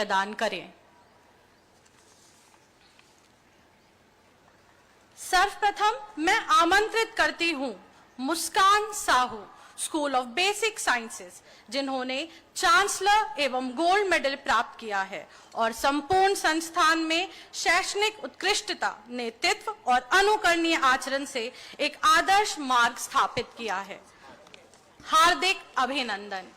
प्रदान करें। सर्वप्रथम मैं आमंत्रित करती हूं Muskan Sahu, school of basic sciences, जिन्होंने चांसलर एवं गोल्ड मेडल प्राप्त किया है और संपूर्ण संस्थान में शैक्षणिक उत्कृष्टता, नेतृत्व और अनुकरणीय आचरण से एक आदर्श मार्ग स्थापित किया है। हार्दिक अभिनंदन।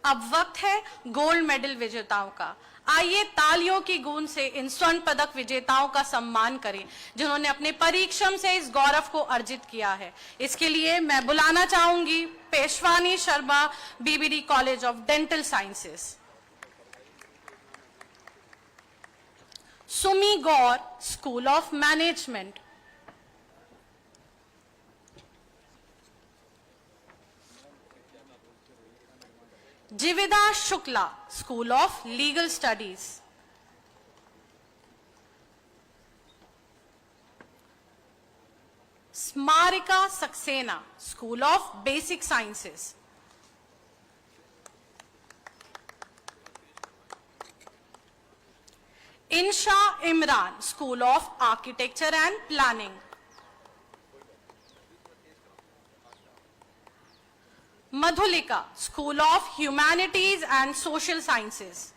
अब वक्त है गोल्ड मेडल विजेताओं का। आइए तालियों की गूंज से इन स्वर्ण पदक विजेताओं का सम्मान करें, जिन्होंने अपने परिश्रम से इस गौरव को अर्जित किया है। इसके लिए मैं बुलाना चाहूंगी Peshwani Sharma, BBD college of dental sciences, Sumi Gaur, school of management, Jivida Shukla, school of legal studies, Smarika Saxena, school of basic sciences, Insha Imran, school of architecture and planning, Madhulika, school of humanities and social sciences,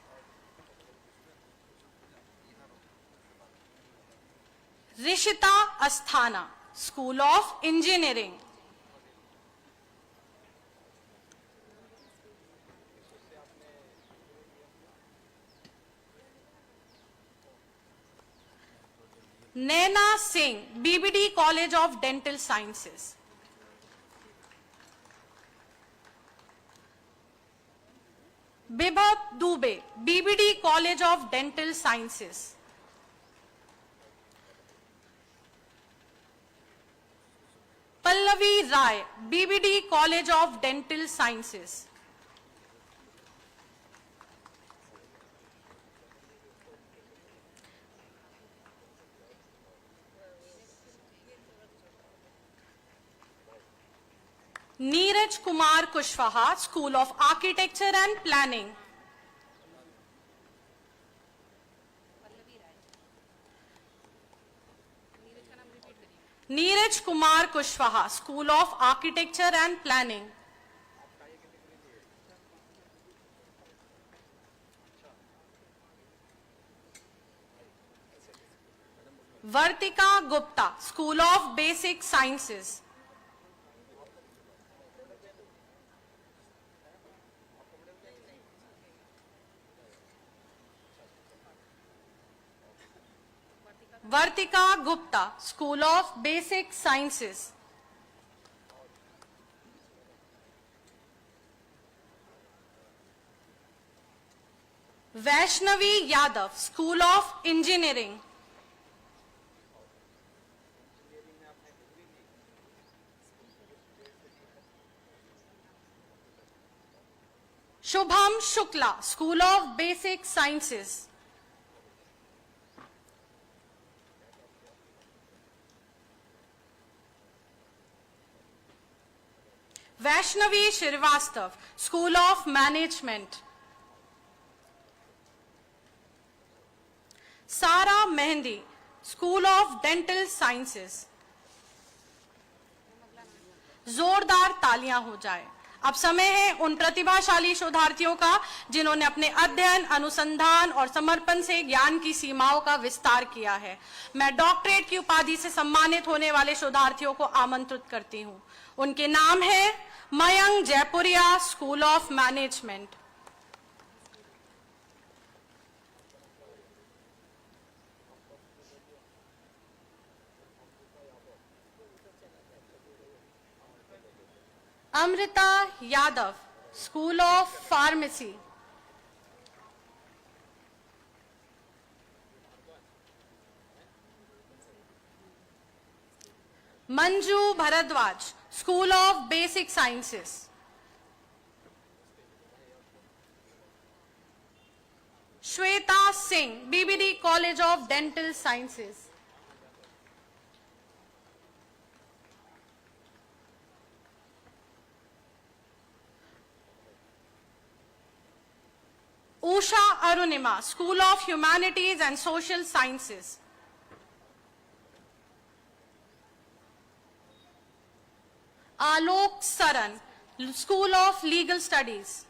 Rishita Asthana, school of engineering, Naina Singh, BBD college of dental sciences, Bibhav Dubey, BBD college of dental sciences, Pallavi Rai, BBD college of dental sciences, Neeraj Kumar Kushwaha, school of architecture and planning, Neeraj Kumar Kushwaha, school of architecture and planning, Vartika Gupta, school of basic sciences, Vartika Gupta, school of basic sciences, Vaishnavi Yadav, school of engineering, Shubham Shukla, school of basic sciences, Vaishnavi Srivastava, school of management, Sara Mehndi, school of dental sciences. जोरदार तालियां हो जाए। अब समय है उन प्रतिभाशाली शोधार्थियों का जिन्होंने अपने अध्ययन, अनुसंधान और समर्पण से ज्ञान की सीमाओं का विस्तार किया है। मैं डॉक्टरेट की उपाधि से सम्मानित होने वाले शोधार्थियों को आमंत्रित करती हूं। उनके नाम है Mayank Jaipuria, school of management, Amrita Yadav, school of pharmacy, Manju Bharadwaj, School of Basic Sciences. Shweta Singh, BBD College of Dental Sciences. Usha Arunima, School of Humanities and Social Sciences. Alok Saran, School of Legal Studies.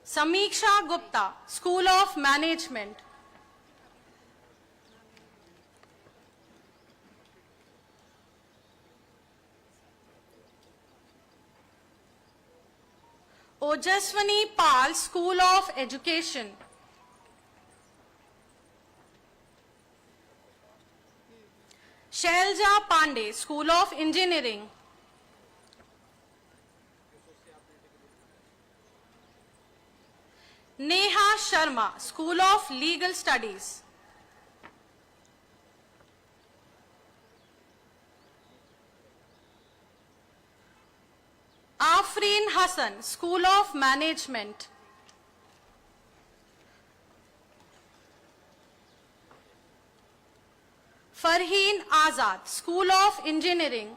Samiksha Gupta, School of Management. Ojaswani Pal, School of Education. Shailja Pandey, School of Engineering. Neha Sharma, School of Legal Studies. Afreen Hassan, School of Management. Farheen Azad, School of Engineering.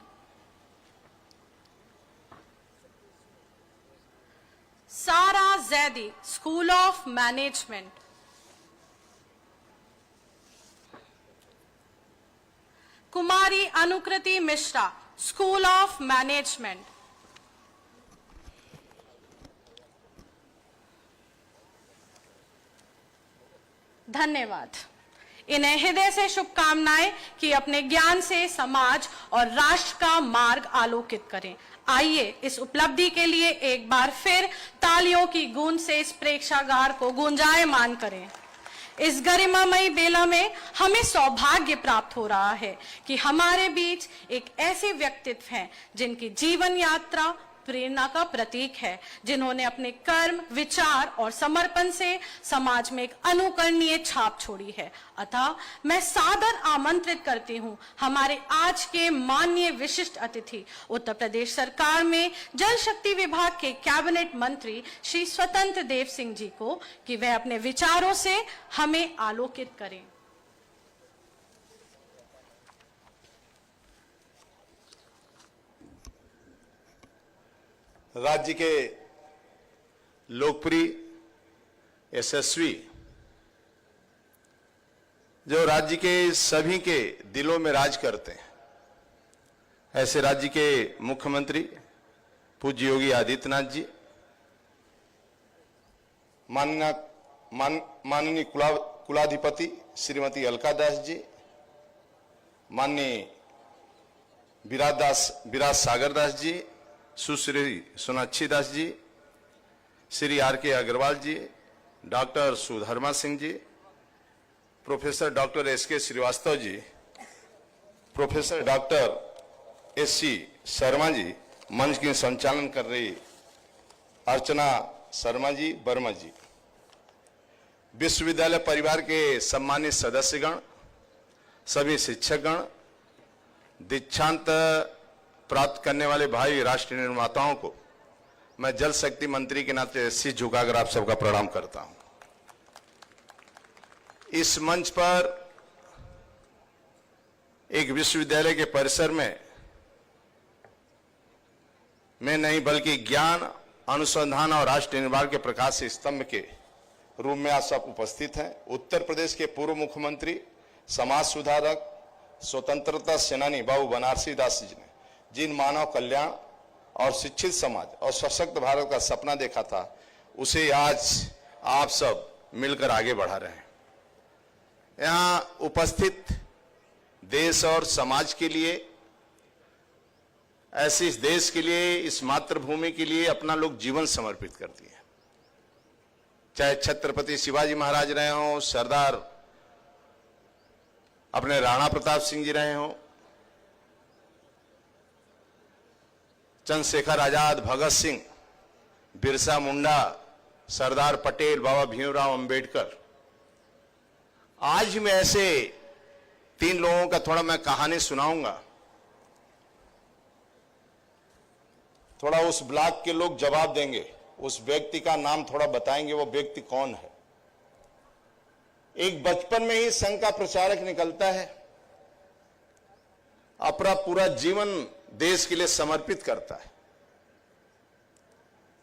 Sara Zaidi, School of Management. Kumari Anukriti Mishra, School of Management. धन्यवाद। इन्हें हृदय से शुभकामनाएं कि अपने ज्ञान से समाज और राष्ट्र का मार्ग आलोकित करें। आइए इस उपलब्धि के लिए एक बार फिर तालियों की गूंज से इस प्रेक्षागार को गुंजायमान करें। इस गरिमामयी बेला में हमें सौभाग्य प्राप्त हो रहा है कि हमारे बीच एक ऐसे व्यक्तित्व हैं जिनकी जीवन यात्रा प्रेरणा का प्रतीक है, जिन्होंने अपने कर्म, विचार और समर्पण से समाज में एक अनुकरणीय छाप छोड़ी है। अतः मैं सादर आमंत्रित करती हूं हमारे आज के माननीय विशिष्ट अतिथि, उत्तर प्रदेश सरकार में जल शक्ति विभाग के कैबिनेट मंत्री श्री स्वतंत्र देव सिंह जी को कि वह अपने विचारों से हमें आलोकित करें। राज्य के लोकप्रिय, यशस्वी, जो राज्य के सभी के दिलों में राज करते हैं, ऐसे राज्य के मुख्यमंत्री पूज्य योगी आदित्यनाथ जी, माननीय कुलाधिपति श्रीमती अलका दास जी, माननीय विराज सागर दास जी, सुश्री सोनाक्षी दास जी, श्री आर.के. अग्रवाल जी, doctor Sudharma Singh ji, professor doctor S K. Srivastava ji, professor doctor SC. Sharma ji, मंच की संचालन कर रही अर्चना शर्मा जी, वर्मा जी, विश्वविद्यालय परिवार के सम्मानित सदस्यगण, सभी शिक्षकगण, दीक्षांत प्राप्त करने वाले भाई राष्ट्र निर्माताओं को मैं जल शक्ति मंत्री के नाते सिर झुकाकर आप सबका प्रणाम करता हूं। इस मंच पर एक विश्वविद्यालय के परिसर में मैं नहीं बल्कि ज्ञान, अनुसंधान और राष्ट्र निर्माण के प्रकाश स्तंभ के रूप में आप सब उपस्थित हैं। उत्तर प्रदेश के पूर्व मुख्यमंत्री, समाज सुधारक, स्वतंत्रता सेनानी बाबू बनारसी दास जी ने जिन मानव कल्याण और शिक्षित समाज और सशक्त भारत का सपना देखा था, उसे आज आप सब मिलकर आगे बढ़ा रहे हैं। यहां उपस्थित देश और समाज के लिए, ऐसे इस देश के लिए, इस मातृभूमि के लिए अपना लोग जीवन समर्पित कर दिए। चाहे छत्रपति शिवाजी महाराज रहे हों, सरदार अपने राणा प्रताप सिंह जी रहे हों, चंद्रशेखर आजाद, भगत सिंह, बिरसा मुंडा, सरदार पटेल, बाबा भीमराव अंबेडकर। आज मैं ऐसे 3 लोगों का थोड़ा मैं कहानी सुनाऊंगा। थोड़ा उस ब्लॉक के लोग जवाब देंगे, उस व्यक्ति का नाम थोड़ा बताएंगे, वो व्यक्ति कौन है। एक बचपन में ही संघ का प्रचारक निकलता है, अपना पूरा जीवन देश के लिए समर्पित करता है।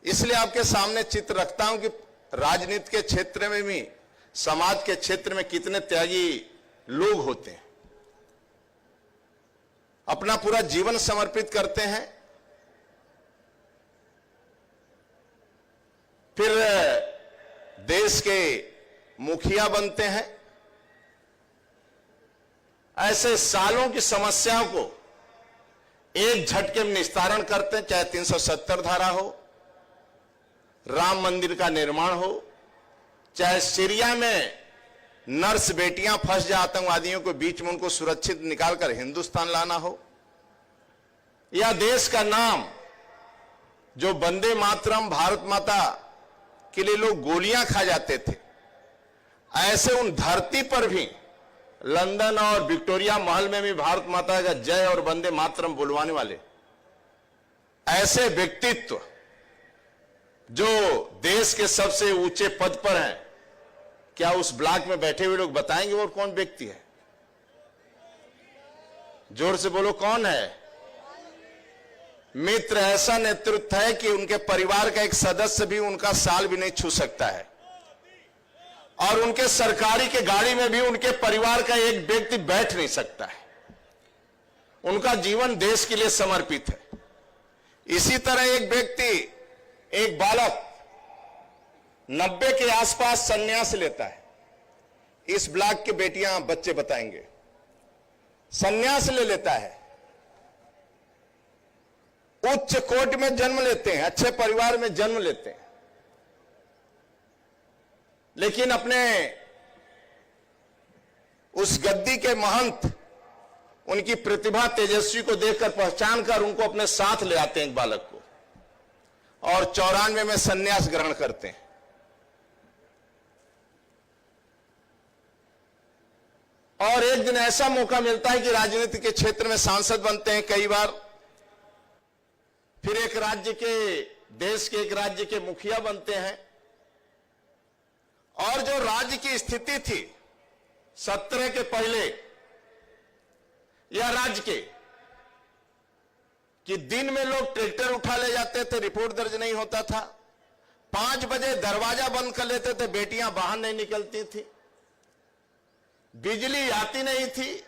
इसलिए आपके सामने चित्र रखता हूं कि राजनीति के क्षेत्र में भी, समाज के क्षेत्र में कितने त्यागी लोग होते हैं, अपना पूरा जीवन समर्पित करते हैं, फिर देश के मुखिया बनते हैं। ऐसे सालों की समस्याओं को एक झटके में निस्तारण करते हैं, चाहे 370 धारा हो, राम मंदिर का निर्माण हो, चाहे सीरिया में नर्स बेटियां फंस जाए आतंकवादियों के बीच में, उनको सुरक्षित निकालकर हिंदुस्तान लाना हो, या देश का नाम जो वंदे मातरम, भारत माता के लिए लोग गोलियां खा जाते थे, ऐसे उन धरती पर भी लंदन और विक्टोरिया महल में भी भारत माता का जय और वंदे मातरम बुलवाने वाले ऐसे व्यक्तित्व जो देश के सबसे ऊंचे पद पर हैं, क्या उस ब्लॉक में बैठे हुए लोग बताएंगे वो कौन व्यक्ति है? जोर से बोलो, कौन है? मित्र ऐसा नेतृत्व है कि उनके परिवार का एक सदस्य भी उनका साल भी नहीं छू सकता है, और उनके सरकारी के गाड़ी में भी उनके परिवार का एक व्यक्ति बैठ नहीं सकता है। उनका जीवन देश के लिए समर्पित है। इसी तरह एक व्यक्ति, एक बालक 90 के आसपास संन्यास लेता है। इस ब्लॉक के बेटियां बच्चे बताएंगे, संन्यास ले लेता है, उच्च कोटि में जन्म लेते हैं, अच्छे परिवार में जन्म लेते हैं, लेकिन अपने उस गद्दी के महंत उनकी प्रतिभा तेजस्वी को देखकर पहचान कर उनको अपने साथ ले आते हैं, एक बालक को, और 94 में संन्यास ग्रहण करते हैं। और एक दिन ऐसा मौका मिलता है कि राजनीति के क्षेत्र में सांसद बनते हैं कई बार, फिर एक राज्य के, देश के एक राज्य के मुखिया बनते हैं। और जो राज्य की स्थिति थी 17 के पहले या राज्य के, कि दिन में लोग ट्रैक्टर उठा ले जाते थे, रिपोर्ट दर्ज नहीं होता था, 5 बजे दरवाजा बंद कर लेते थे, बेटियां बाहर नहीं निकलती थी, बिजली आती नहीं थी,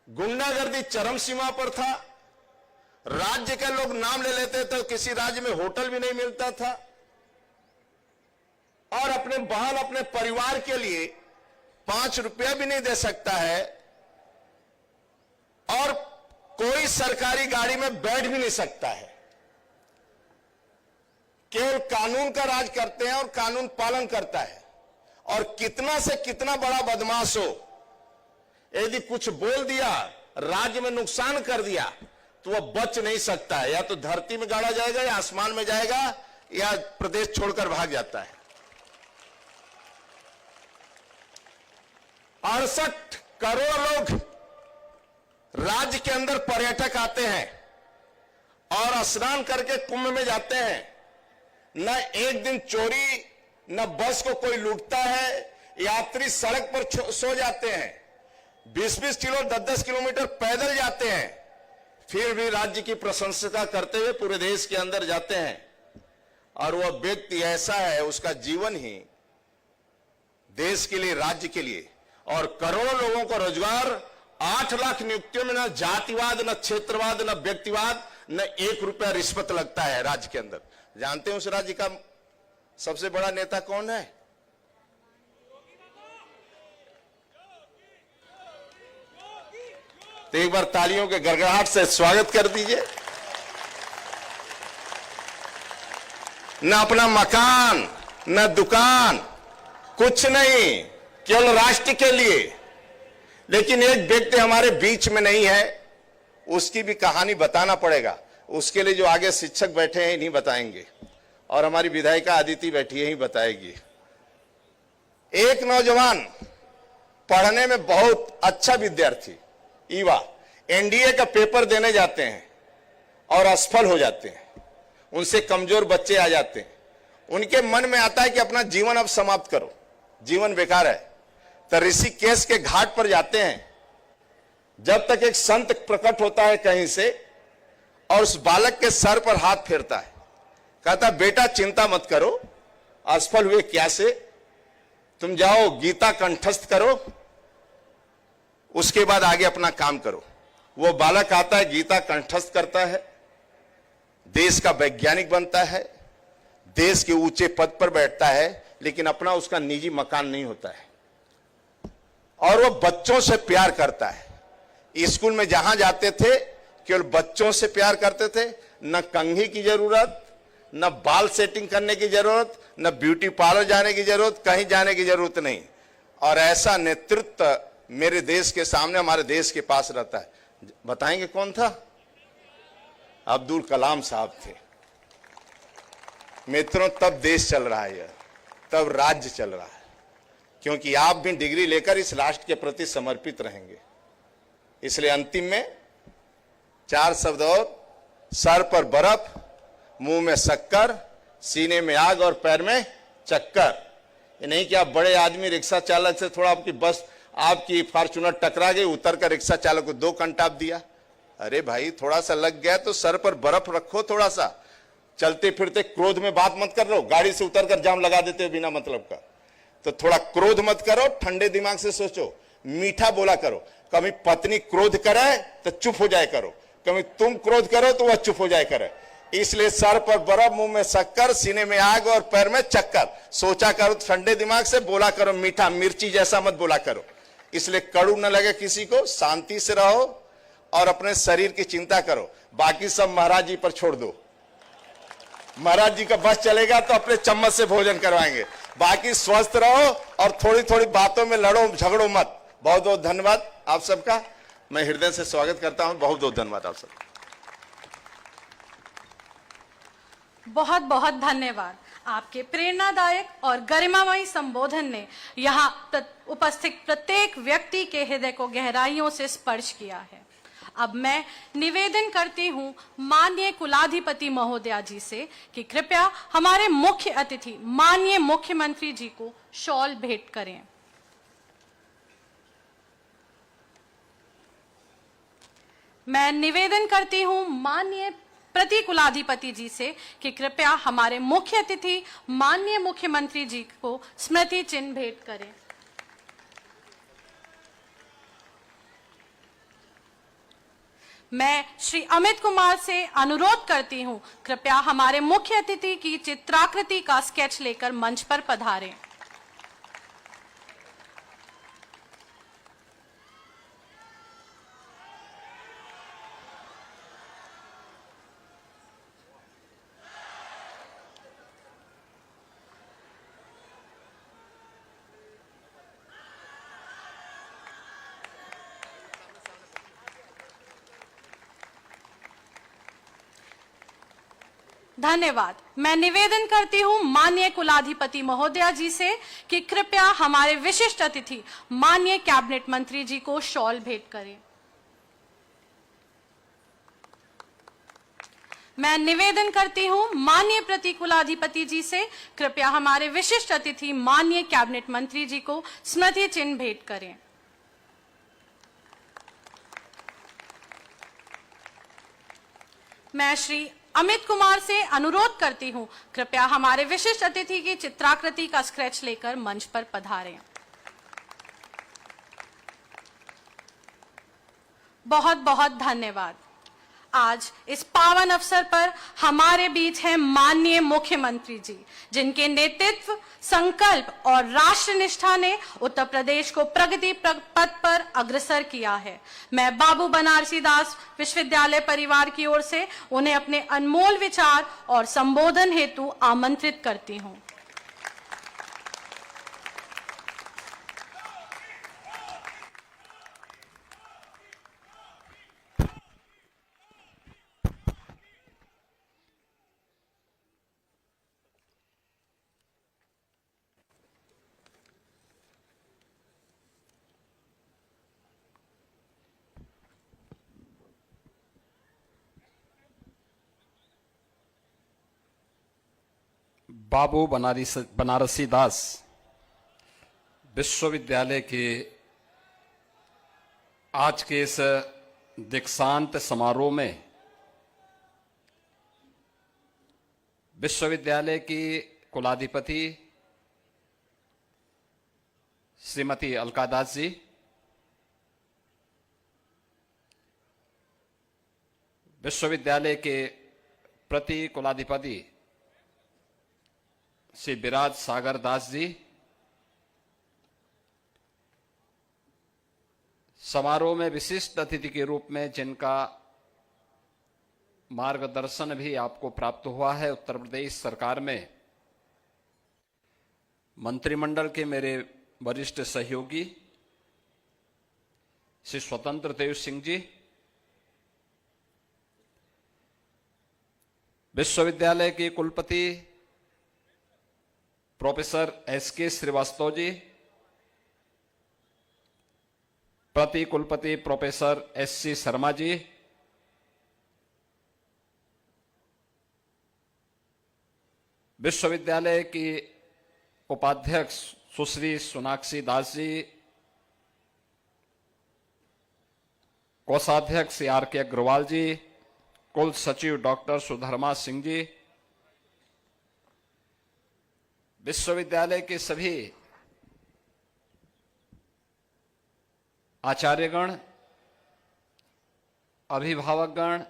गुंडागर्दी चरम सीमा पर था, राज्य के लोग नाम ले लेते थे, किसी राज्य में होटल भी नहीं मिलता था, और अपने बहन, अपने परिवार के लिए 5 रुपया भी नहीं दे सकता है, और कोई सरकारी गाड़ी में बैठ भी नहीं सकता है। केवल कानून का राज करते हैं और कानून पालन करता है। और कितना से कितना बड़ा बदमाश हो, यदि कुछ बोल दिया, राज्य में नुकसान कर दिया, तो वह बच नहीं सकता है, या तो धरती में गाड़ा जाएगा, या आसमान में जाएगा, या प्रदेश छोड़कर भाग जाता है। 68 करोड़ लोग राज्य के अंदर पर्यटक आते हैं और स्नान करके कुंभ में जाते हैं। न एक दिन चोरी, न बस को कोई लूटता है, यात्री सड़क पर सो जाते हैं, 20-20 किलो 10-10 किलोमीटर पैदल जाते हैं, फिर भी राज्य की प्रशंसा करते हुए पूरे देश के अंदर जाते हैं। और वह व्यक्ति ऐसा है, उसका जीवन ही देश के लिए, राज्य के लिए, और करोड़ों लोगों को रोजगार, 8 लाख नियुक्तियों में न जातिवाद, न क्षेत्रवाद, न व्यक्तिवाद, न 1 रुपया रिश्वत लगता है राज्य के अंदर। जानते हैं उस राज्य का सबसे बड़ा नेता कौन है? तो एक बार तालियों के गड़गड़ाहट से स्वागत कर दीजिए। न अपना मकान, न दुकान, कुछ नहीं, केवल राष्ट्र के लिए। लेकिन एक व्यक्ति हमारे बीच में नहीं है, उसकी भी कहानी बताना पड़ेगा। उसके लिए जो आगे शिक्षक बैठे हैं इन्हीं बताएंगे, और हमारी विधायिका अदिति बैठी है ही बताएगी। एक नौजवान पढ़ने में बहुत अच्छा विद्यार्थी युवा एनडीए का पेपर देने जाते हैं और असफल हो जाते हैं, उनसे कमजोर बच्चे आ जाते हैं, उनके मन में आता है कि अपना जीवन अब समाप्त करो, जीवन बेकार है, तो ऋषिकेश के घाट पर जाते हैं। जब तक एक संत प्रकट होता है कहीं से और उस बालक के सर पर हाथ फेरता है, कहता बेटा चिंता मत करो, असफल हुए क्या से, तुम जाओ गीता कंठस्थ करो, उसके बाद आगे अपना काम करो। वो बालक आता है, गीता कंठस्थ करता है, देश का वैज्ञानिक बनता है, देश के ऊंचे पद पर बैठता है, लेकिन अपना उसका निजी मकान नहीं होता है, और वो बच्चों से प्यार करता है। स्कूल में जहां जाते थे केवल बच्चों से प्यार करते थे, न कंघी की जरूरत, न बाल सेटिंग करने की जरूरत, न ब्यूटी पार्लर जाने की जरूरत, कहीं जाने की जरूरत नहीं। और ऐसा नेतृत्व मेरे देश के सामने, हमारे देश के पास रहता है। बताएंगे कौन था? अब्दुल कलाम साहब थे। मित्रों, तब देश चल रहा है, तब राज्य चल रहा है, क्योंकि आप भी डिग्री लेकर इस राष्ट्र के प्रति समर्पित रहेंगे। इसलिए अंतिम में 4 शब्द और, सर पर बर्फ, मुंह में शक्कर, सीने में आग और पैर में चक्कर। ये नहीं कि आप बड़े आदमी रिक्शा चालक से थोड़ा आपकी बस, आपकी फॉर्च्यूनर टकरा गई, उतर कर रिक्शा चालक को 2 कंटाप दिया। अरे भाई, थोड़ा सा लग गया तो सर पर बर्फ रखो, थोड़ा सा। चलते फिरते क्रोध में बात मत कर लो, गाड़ी से उतर कर जाम लगा देते हो बिना मतलब का। तो थोड़ा क्रोध मत करो, ठंडे दिमाग से सोचो, मीठा बोला करो। कभी पत्नी क्रोध करे तो चुप हो जाए करो, कभी तुम क्रोध करो तो वह चुप हो जाए करे। इसलिए सर पर बर्फ, मुंह में शक्कर, सीने में आग और पैर में चक्कर। सोचा करो, ठंडे दिमाग से बोला करो, मीठा, मिर्ची जैसा मत बोला करो। इसलिए कड़ू न लगे किसी को, शांति से रहो और अपने शरीर की चिंता करो। बाकी सब महाराज जी पर छोड़ दो। महाराज जी का बस चलेगा तो अपने चम्मच से भोजन करवाएंगे। बाकी स्वस्थ रहो और थोड़ी थोड़ी बातों में लड़ो, झगड़ो मत। बहुत बहुत धन्यवाद आप सबका, मैं हृदय से स्वागत करता हूं। बहुत बहुत धन्यवाद आप सबका। बहुत बहुत धन्यवाद। आपके प्रेरणादायक और गरिमामयी संबोधन ने यहाँ उपस्थित प्रत्येक व्यक्ति के हृदय को गहराइयों से स्पर्श किया है। अब मैं निवेदन करती हूँ माननीय कुलाधिपति महोदया जी से कि कृपया हमारे मुख्य अतिथि माननीय मुख्यमंत्री जी को शॉल भेंट करें। मैं निवेदन करती हूँ माननीय प्रति कुलाधिपति जी से कि कृपया हमारे मुख्य अतिथि माननीय मुख्यमंत्री जी को स्मृति चिन्ह भेंट करें। मैं श्री अमित कुमार से अनुरोध करती हूं, कृपया हमारे मुख्य अतिथि की चित्राकृति का स्केच लेकर मंच पर पधारें। धन्यवाद। मैं निवेदन करती हूं माननीय कुलाधिपति महोदया जी से कि कृपया हमारे विशिष्ट अतिथि माननीय कैबिनेट मंत्री जी को शॉल भेंट करें। मैं निवेदन करती हूं माननीय प्रति कुलाधिपति जी से कृपया हमारे विशिष्ट अतिथि माननीय कैबिनेट मंत्री जी को स्मृति चिन्ह भेंट करें। मैं श्री अमित कुमार से अनुरोध करती हूं, कृपया हमारे विशिष्ट अतिथि की चित्राकृति का स्केच लेकर मंच पर पधारें। बहुत बहुत धन्यवाद। आज इस पावन अवसर पर हमारे बीच हैं माननीय मुख्यमंत्री जी, जिनके नेतृत्व, संकल्प और राष्ट्रनिष्ठा ने उत्तर प्रदेश को प्रगति पथ पर अग्रसर किया है। मैं बाबू बनारसी दास विश्वविद्यालय परिवार की ओर से उन्हें अपने अनमोल विचार और संबोधन हेतु आमंत्रित करती हूं। बाबू बनारसी दास विश्वविद्यालय के आज के इस दीक्षांत समारोह में विश्वविद्यालय की कुलाधिपति श्रीमती अलका दास जी, विश्वविद्यालय के प्रति कुलाधिपति श्री विराज सागर दास जी, समारोह में विशिष्ट अतिथि के रूप में जिनका मार्गदर्शन भी आपको प्राप्त हुआ है, उत्तर प्रदेश सरकार में मंत्रिमंडल के मेरे वरिष्ठ सहयोगी श्री स्वतंत्र देव सिंह जी, विश्वविद्यालय के कुलपति प्रोफेसर एसके श्रीवास्तव जी, प्रति कुलपति प्रोफेसर एससी शर्मा जी, विश्वविद्यालय की उपाध्यक्ष सुश्री सोनाक्षी दास जी, कोषाध्यक्ष आर के अग्रवाल जी, कुल सचिव डॉक्टर सुधर्मा सिंह जी, विश्वविद्यालय के सभी आचार्यगण, अभिभावकगण,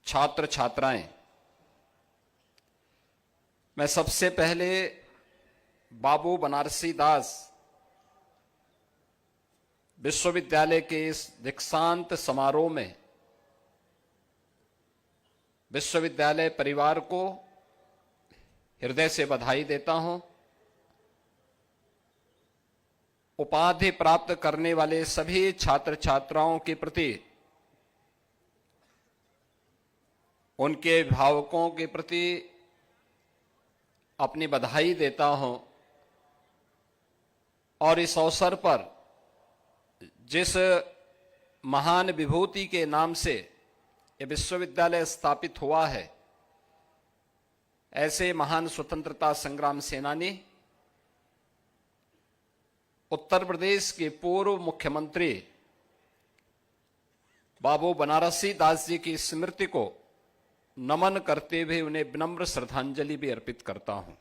छात्र छात्राएं, मैं सबसे पहले बाबू बनारसी दास विश्वविद्यालय के इस दीक्षांत समारोह में विश्वविद्यालय परिवार को हृदय से बधाई देता हूं। उपाधि प्राप्त करने वाले सभी छात्र छात्राओं के प्रति, उनके अभिभावकों के प्रति अपनी बधाई देता हूं और इस अवसर पर जिस महान विभूति के नाम से यह विश्वविद्यालय स्थापित हुआ है, ऐसे महान स्वतंत्रता संग्राम सेनानी उत्तर प्रदेश के पूर्व मुख्यमंत्री बाबू बनारसी दास जी की स्मृति को नमन करते हुए उन्हें विनम्र श्रद्धांजलि भी अर्पित करता हूं।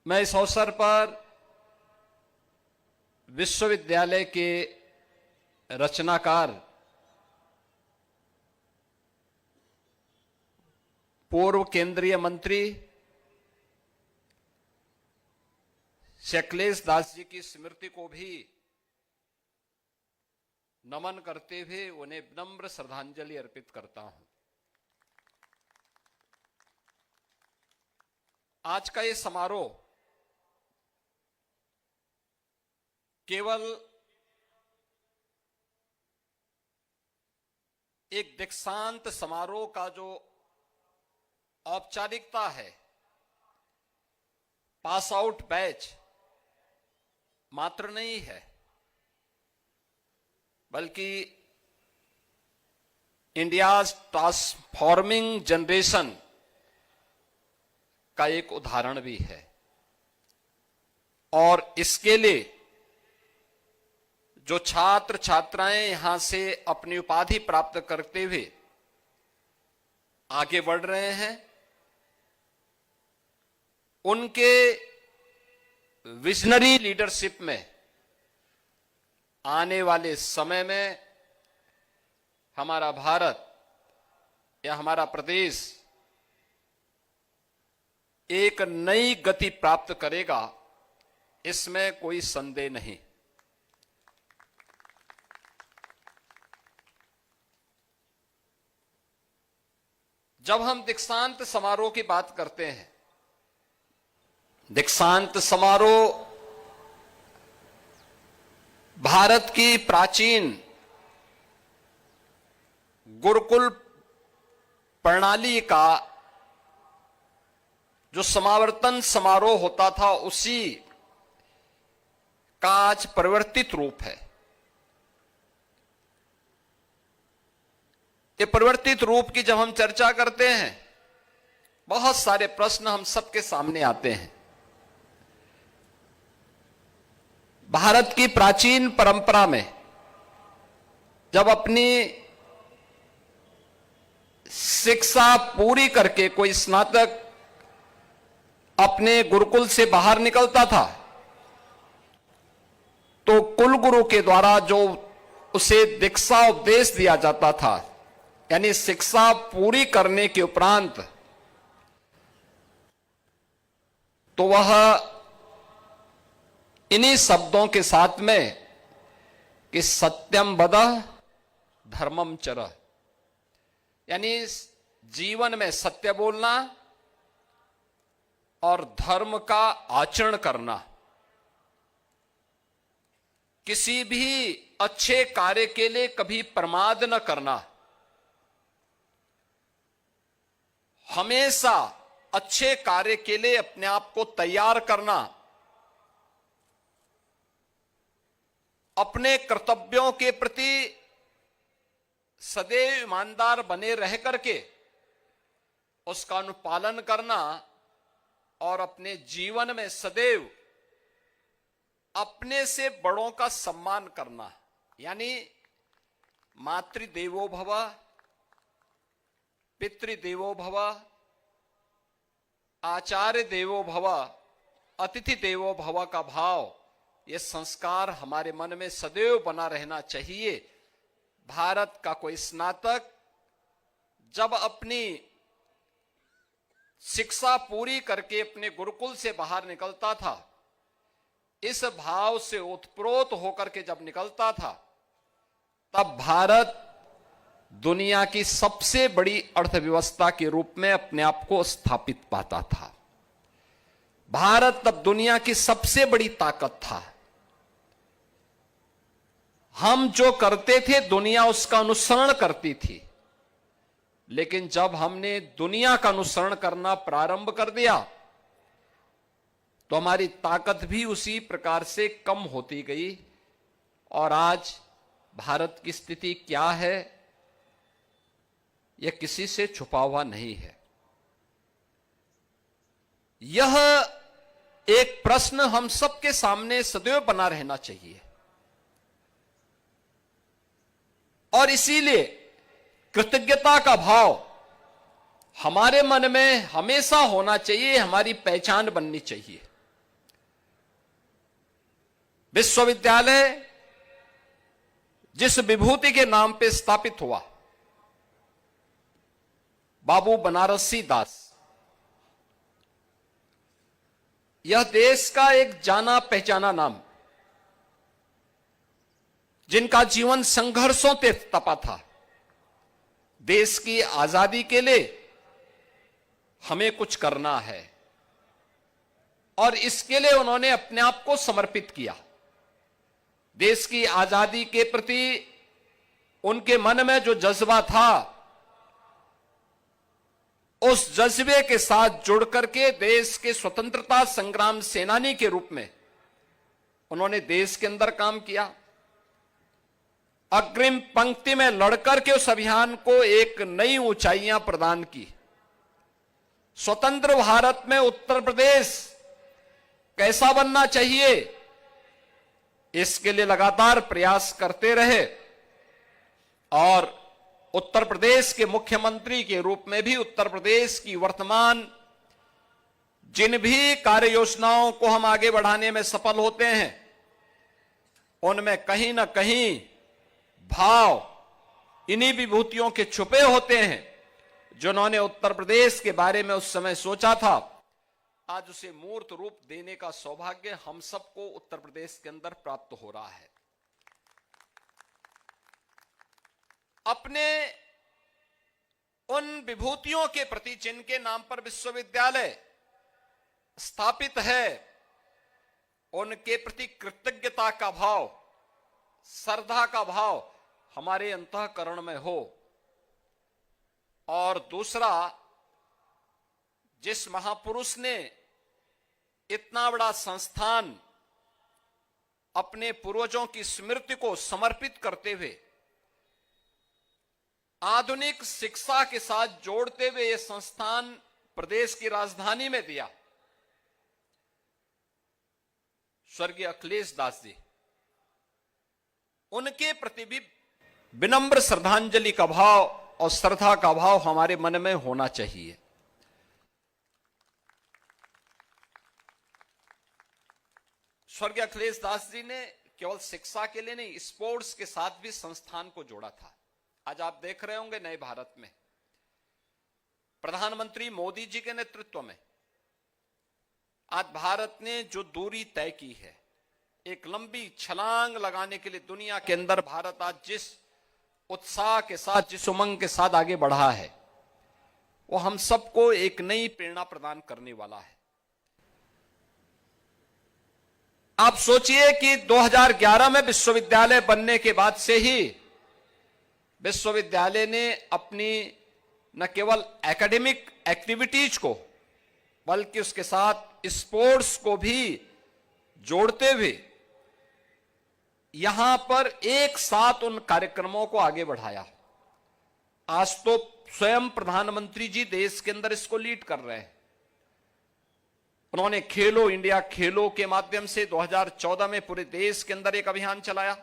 मैं इस अवसर पर विश्वविद्यालय के रचनाकार पूर्व केंद्रीय मंत्री अखिलेश दास जी की स्मृति को भी नमन करते हुए उन्हें विनम्र श्रद्धांजलि अर्पित करता हूं। आज का ये समारोह केवल एक दीक्षांत समारोह का जो औपचारिकता है, पास आउट बैच मात्र नहीं है, बल्कि इंडियाज ट्रांसफॉर्मिंग जनरेशन का एक उदाहरण भी है। और इसके लिए जो छात्र छात्राएं यहां से अपनी उपाधि प्राप्त करते हुए आगे बढ़ रहे हैं, उनके विजनरी लीडरशिप में आने वाले समय में हमारा भारत या हमारा प्रदेश एक नई गति प्राप्त करेगा, इसमें कोई संदेह नहीं। जब हम दीक्षांत समारोह की बात करते हैं, दीक्षांत समारोह भारत की प्राचीन गुरुकुल प्रणाली का जो समावर्तन समारोह होता था, उसी का आज परिवर्तित रूप है। ये परिवर्तित रूप की जब हम चर्चा करते हैं, बहुत सारे प्रश्न हम सबके सामने आते हैं। भारत की प्राचीन परंपरा में जब अपनी शिक्षा पूरी करके कोई स्नातक अपने गुरुकुल से बाहर निकलता था, तो कुलगुरु के द्वारा जो उसे दीक्षा उपदेश दिया जाता था, यानी शिक्षा पूरी करने के उपरांत, तो वह इन्हीं शब्दों के साथ में कि सत्यम वद धर्मम चर, यानी जीवन में सत्य बोलना और धर्म का आचरण करना, किसी भी अच्छे कार्य के लिए कभी प्रमाद न करना, हमेशा अच्छे कार्य के लिए अपने आप को तैयार करना, अपने कर्तव्यों के प्रति सदैव ईमानदार बने रह करके उसका अनुपालन करना और अपने जीवन में सदैव अपने से बड़ों का सम्मान करना, यानी मातृदेवो भव, पितृदेवो भव, आचार्य देवो भव, अतिथि देवो भव का भाव, ये संस्कार हमारे मन में सदैव बना रहना चाहिए। भारत का कोई स्नातक जब अपनी शिक्षा पूरी करके अपने गुरुकुल से बाहर निकलता था, इस भाव से ओतप्रोत होकर के जब निकलता था, तब भारत दुनिया की सबसे बड़ी अर्थव्यवस्था के रूप में अपने आप को स्थापित पाता था। भारत तब दुनिया की सबसे बड़ी ताकत था। हम जो करते थे दुनिया उसका अनुसरण करती थी, लेकिन जब हमने दुनिया का अनुसरण करना प्रारंभ कर दिया तो हमारी ताकत भी उसी प्रकार से कम होती गई, और आज भारत की स्थिति क्या है यह किसी से छुपा हुआ नहीं है। यह एक प्रश्न हम सबके सामने सदैव बना रहना चाहिए, और इसीलिए कृतज्ञता का भाव हमारे मन में हमेशा होना चाहिए, हमारी पहचान बननी चाहिए। विश्वविद्यालय जिस विभूति के नाम पे स्थापित हुआ, बाबू बनारसी दास, यह देश का एक जाना पहचाना नाम, जिनका जीवन संघर्षों से तपा था। देश की आजादी के लिए हमें कुछ करना है, और इसके लिए उन्होंने अपने आप को समर्पित किया। देश की आजादी के प्रति उनके मन में जो जज्बा था, उस जज्बे के साथ जुड़ करके देश के स्वतंत्रता संग्राम सेनानी के रूप में उन्होंने देश के अंदर काम किया। अग्रिम पंक्ति में लड़कर के उस अभियान को एक नई ऊंचाइयां प्रदान की। स्वतंत्र भारत में उत्तर प्रदेश कैसा बनना चाहिए, इसके लिए लगातार प्रयास करते रहे, और उत्तर प्रदेश के मुख्यमंत्री के रूप में भी उत्तर प्रदेश की वर्तमान जिन भी कार्य योजनाओं को हम आगे बढ़ाने में सफल होते हैं, उनमें कहीं ना कहीं भाव इन्हीं विभूतियों के छुपे होते हैं, जिन्होंने उत्तर प्रदेश के बारे में उस समय सोचा था। आज उसे मूर्त रूप देने का सौभाग्य हम सबको उत्तर प्रदेश के अंदर प्राप्त हो रहा है। अपने उन विभूतियों के प्रति जिनके नाम पर विश्वविद्यालय स्थापित है, उनके प्रति कृतज्ञता का भाव, श्रद्धा का भाव हमारे अंतःकरण में हो। और दूसरा, जिस महापुरुष ने इतना बड़ा संस्थान अपने पूर्वजों की स्मृति को समर्पित करते हुए आधुनिक शिक्षा के साथ जोड़ते हुए यह संस्थान प्रदेश की राजधानी में दिया। स्वर्गीय अखिलेश दास जी, उनके प्रति भी विनम्र श्रद्धांजलि का भाव और श्रद्धा का भाव हमारे मन में होना चाहिए। स्वर्गीय अखिलेश दास जी ने केवल शिक्षा के लिए नहीं, स्पोर्ट्स के साथ भी संस्थान को जोड़ा था। आज आप देख रहे होंगे नए भारत में प्रधानमंत्री मोदी जी के नेतृत्व में आज भारत ने जो दूरी तय की है, एक लंबी छलांग लगाने के लिए दुनिया के अंदर भारत आज जिस उत्साह के साथ, जिस उमंग के साथ आगे बढ़ा है, वो हम सबको एक नई प्रेरणा प्रदान करने वाला है। आप सोचिए कि 2011 में विश्वविद्यालय बनने के बाद से ही विश्वविद्यालय ने अपनी न केवल एकेडमिक एक्टिविटीज को बल्कि उसके साथ स्पोर्ट्स को भी जोड़ते हुए यहां पर एक साथ उन कार्यक्रमों को आगे बढ़ाया। आज तो स्वयं प्रधानमंत्री जी देश के अंदर इसको लीड कर रहे हैं। उन्होंने खेलो इंडिया खेलो के माध्यम से 2014 में पूरे देश के अंदर एक अभियान चलाया।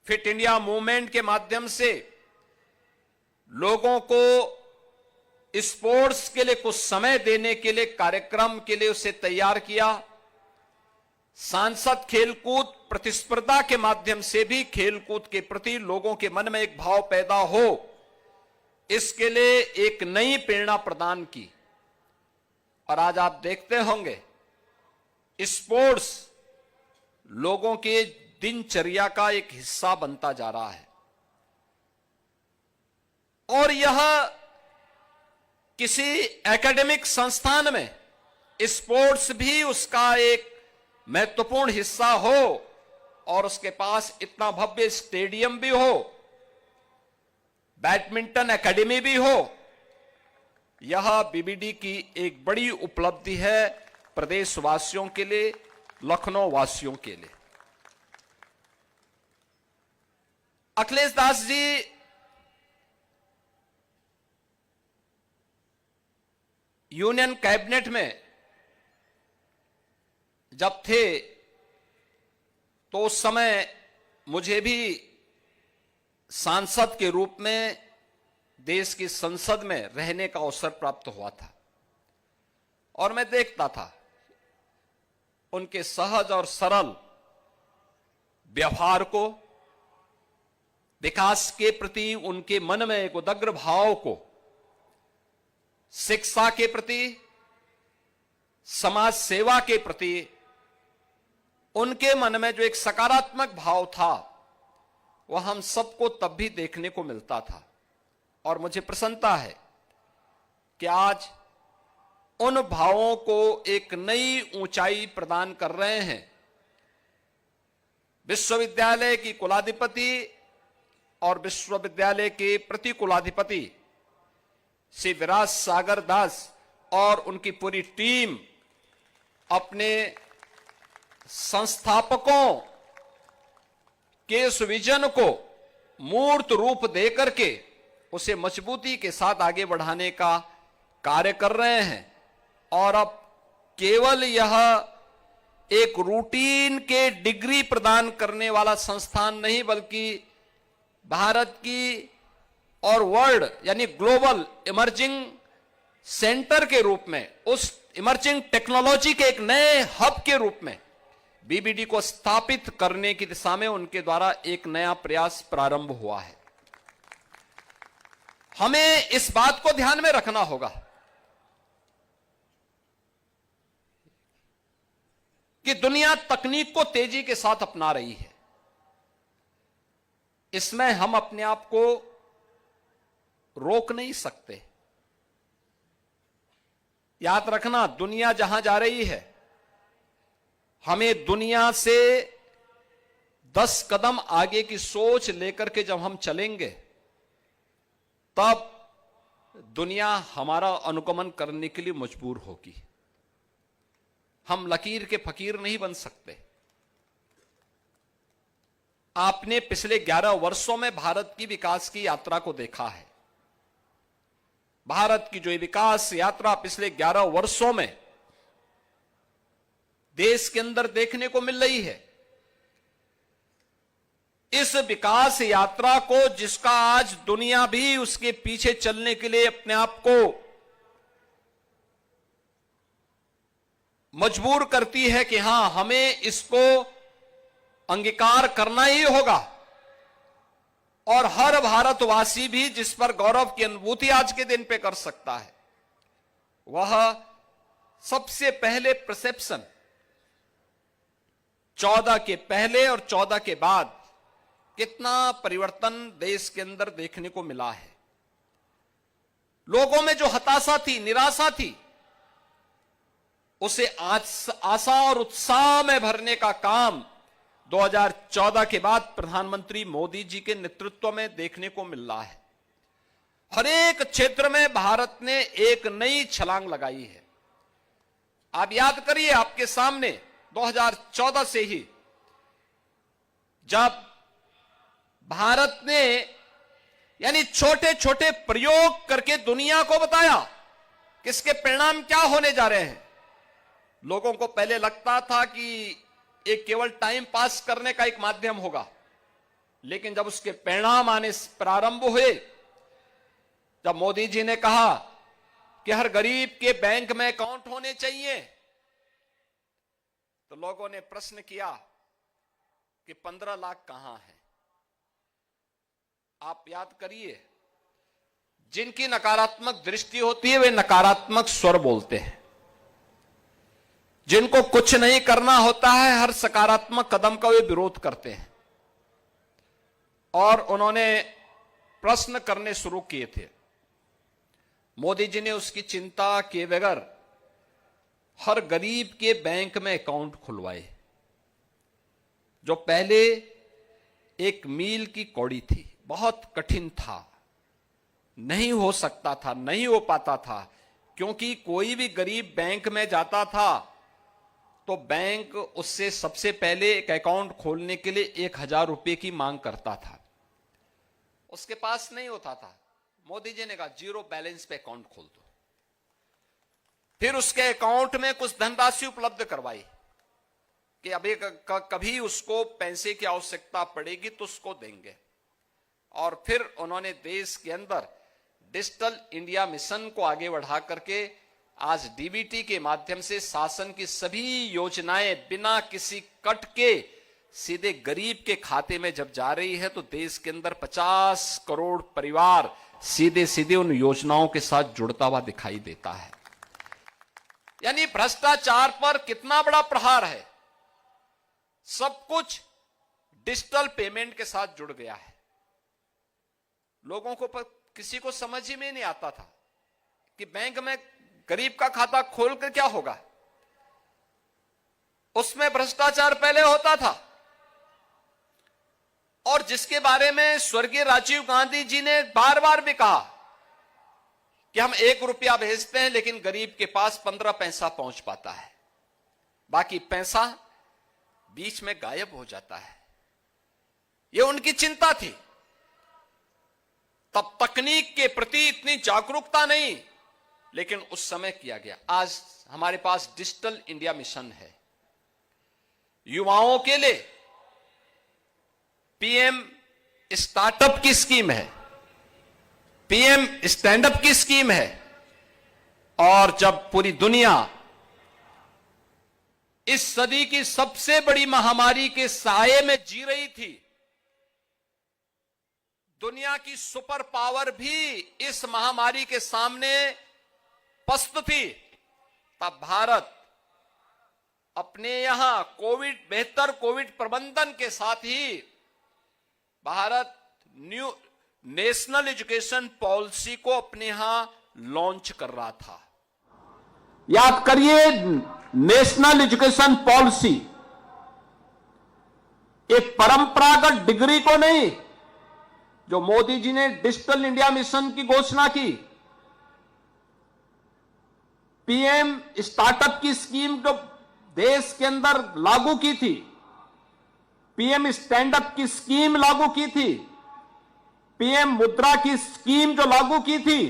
फिट इंडिया मूवमेंट के माध्यम से लोगों को स्पोर्ट्स के लिए कुछ समय देने के लिए कार्यक्रम के लिए उसे तैयार किया। सांसद खेलकूद प्रतिस्पर्धा के माध्यम से भी खेलकूद के प्रति लोगों के मन में एक भाव पैदा हो, इसके लिए एक नई प्रेरणा प्रदान की। और आज आप देखते होंगे स्पोर्ट्स लोगों के दिनचर्या का एक हिस्सा बनता जा रहा है और यह किसी एकेडमिक संस्थान में स्पोर्ट्स भी उसका एक महत्वपूर्ण हिस्सा हो और उसके पास इतना भव्य स्टेडियम भी हो, बैडमिंटन एकेडमी भी हो। यह बीबीडी की एक बड़ी उपलब्धि है प्रदेशवासियों के लिए, लखनऊ वासियों के लिए। अखिलेश दास जी यूनियन कैबिनेट में जब थे तो उस समय मुझे भी सांसद के रूप में देश की संसद में रहने का अवसर प्राप्त हुआ था और मैं देखता था उनके सहज और सरल व्यवहार को, विकास के प्रति उनके मन में एक उदग्र भाव को, शिक्षा के प्रति, समाज सेवा के प्रति उनके मन में जो एक सकारात्मक भाव था वह हम सबको तब भी देखने को मिलता था। और मुझे प्रसन्नता है कि आज उन भावों को एक नई ऊंचाई प्रदान कर रहे हैं। विश्वविद्यालय की कुलाधिपति और विश्वविद्यालय के प्रति कुलाधिपति श्री विराज सागर दास और उनकी पूरी टीम अपने संस्थापकों के इस विजन को मूर्त रूप देकर के उसे मजबूती के साथ आगे बढ़ाने का कार्य कर रहे हैं। और अब केवल यह एक रूटीन के डिग्री प्रदान करने वाला संस्थान नहीं बल्कि भारत की और वर्ल्ड यानी ग्लोबल इमर्जिंग सेंटर के रूप में, उस इमर्जिंग टेक्नोलॉजी के एक नए हब के रूप में बीबीडी को स्थापित करने की दिशा में उनके द्वारा एक नया प्रयास प्रारंभ हुआ है। हमें इस बात को ध्यान में रखना होगा कि दुनिया तकनीक को तेजी के साथ अपना रही है। इसमें हम अपने आप को रोक नहीं सकते। याद रखना, दुनिया जहां जा रही है, हमें दुनिया से 10 कदम आगे की सोच लेकर के जब हम चलेंगे तब दुनिया हमारा अनुगमन करने के लिए मजबूर होगी। हम लकीर के फकीर नहीं बन सकते। आपने पिछले 11 वर्षों में भारत की विकास की यात्रा को देखा है। भारत की जो ये विकास यात्रा पिछले 11 वर्षों में देश के अंदर देखने को मिल रही है, इस विकास यात्रा को जिसका आज दुनिया भी उसके पीछे चलने के लिए अपने आप को मजबूर करती है कि हां, हमें इसको अंगीकार करना ही होगा, और हर भारतवासी भी जिस पर गौरव की अनुभूति आज के दिन पे कर सकता है, वह सबसे पहले परसेप्शन 14 के पहले और 14 के बाद कितना परिवर्तन देश के अंदर देखने को मिला है। लोगों में जो हताशा थी, निराशा थी, उसे आशा और उत्साह में भरने का काम 2014 के बाद प्रधानमंत्री मोदी जी के नेतृत्व में देखने को मिल रहा है। हर एक क्षेत्र में भारत ने एक नई छलांग लगाई है। आप याद करिए, आपके सामने 2014 से ही जब भारत ने यानी छोटे छोटे प्रयोग करके दुनिया को बताया कि इसके परिणाम क्या होने जा रहे हैं। लोगों को पहले लगता था कि एक केवल टाइम पास करने का एक माध्यम होगा, लेकिन जब उसके परिणाम आने प्रारंभ हुए, जब मोदी जी ने कहा कि हर गरीब के बैंक में अकाउंट होने चाहिए, तो लोगों ने प्रश्न किया कि 15 लाख कहां है। आप याद करिए, जिनकी नकारात्मक दृष्टि होती है वे नकारात्मक स्वर बोलते हैं, जिनको कुछ नहीं करना होता है हर सकारात्मक कदम का वे विरोध करते हैं। और उन्होंने प्रश्न करने शुरू किए थे। मोदी जी ने उसकी चिंता किए बगैर हर गरीब के बैंक में अकाउंट खुलवाए, जो पहले एक मील की कौड़ी थी, बहुत कठिन था, नहीं हो सकता था, नहीं हो पाता था, क्योंकि कोई भी गरीब बैंक में जाता था तो बैंक उससे सबसे पहले एक अकाउंट खोलने के लिए 1000 रुपए की मांग करता था। उसके पास नहीं होता था। मोदी जी ने कहा जीरो बैलेंस पे अकाउंट खोल दो। फिर उसके अकाउंट में कुछ धनराशि उपलब्ध करवाई कि अभी कभी उसको पैसे की आवश्यकता पड़ेगी तो उसको देंगे। और फिर उन्होंने देश के अंदर डिजिटल इंडिया मिशन को आगे बढ़ा करके आज डीबीटी के माध्यम से शासन की सभी योजनाएं बिना किसी कट के सीधे गरीब के खाते में जब जा रही है, तो देश के अंदर 50 करोड़ परिवार सीधे सीधे उन योजनाओं के साथ जुड़ता हुआ दिखाई देता है। यानी भ्रष्टाचार पर कितना बड़ा प्रहार है। सब कुछ डिजिटल पेमेंट के साथ जुड़ गया है। लोगों को किसी को समझ ही में नहीं आता था कि बैंक में गरीब का खाता खोलकर क्या होगा। उसमें भ्रष्टाचार पहले होता था, और जिसके बारे में स्वर्गीय राजीव गांधी जी ने बार बार भी कहा कि हम 1 रुपया भेजते हैं लेकिन गरीब के पास 15 पैसा पहुंच पाता है, बाकी पैसा बीच में गायब हो जाता है। यह उनकी चिंता थी। तब तकनीक के प्रति इतनी जागरूकता नहीं, लेकिन उस समय किया गया। आज हमारे पास डिजिटल इंडिया मिशन है। युवाओं के लिए पीएम स्टार्टअप की स्कीम है, पीएम स्टैंडअप की स्कीम है। और जब पूरी दुनिया इस सदी की सबसे बड़ी महामारी के साये में जी रही थी, दुनिया की सुपर पावर भी इस महामारी के सामने पस्त थी, तब भारत अपने यहां बेहतर कोविड प्रबंधन के साथ ही Bharat new national education policy को अपने यहां लॉन्च कर रहा था। याद करिए, नेशनल एजुकेशन पॉलिसी एक परंपरागत डिग्री को नहीं, जो मोदी जी ने डिजिटल इंडिया मिशन की घोषणा की, पीएम स्टार्टअप की स्कीम को देश के अंदर लागू की थी, पीएम स्टैंड अप की स्कीम लागू की थी, पीएम मुद्रा की स्कीम जो लागू की थी,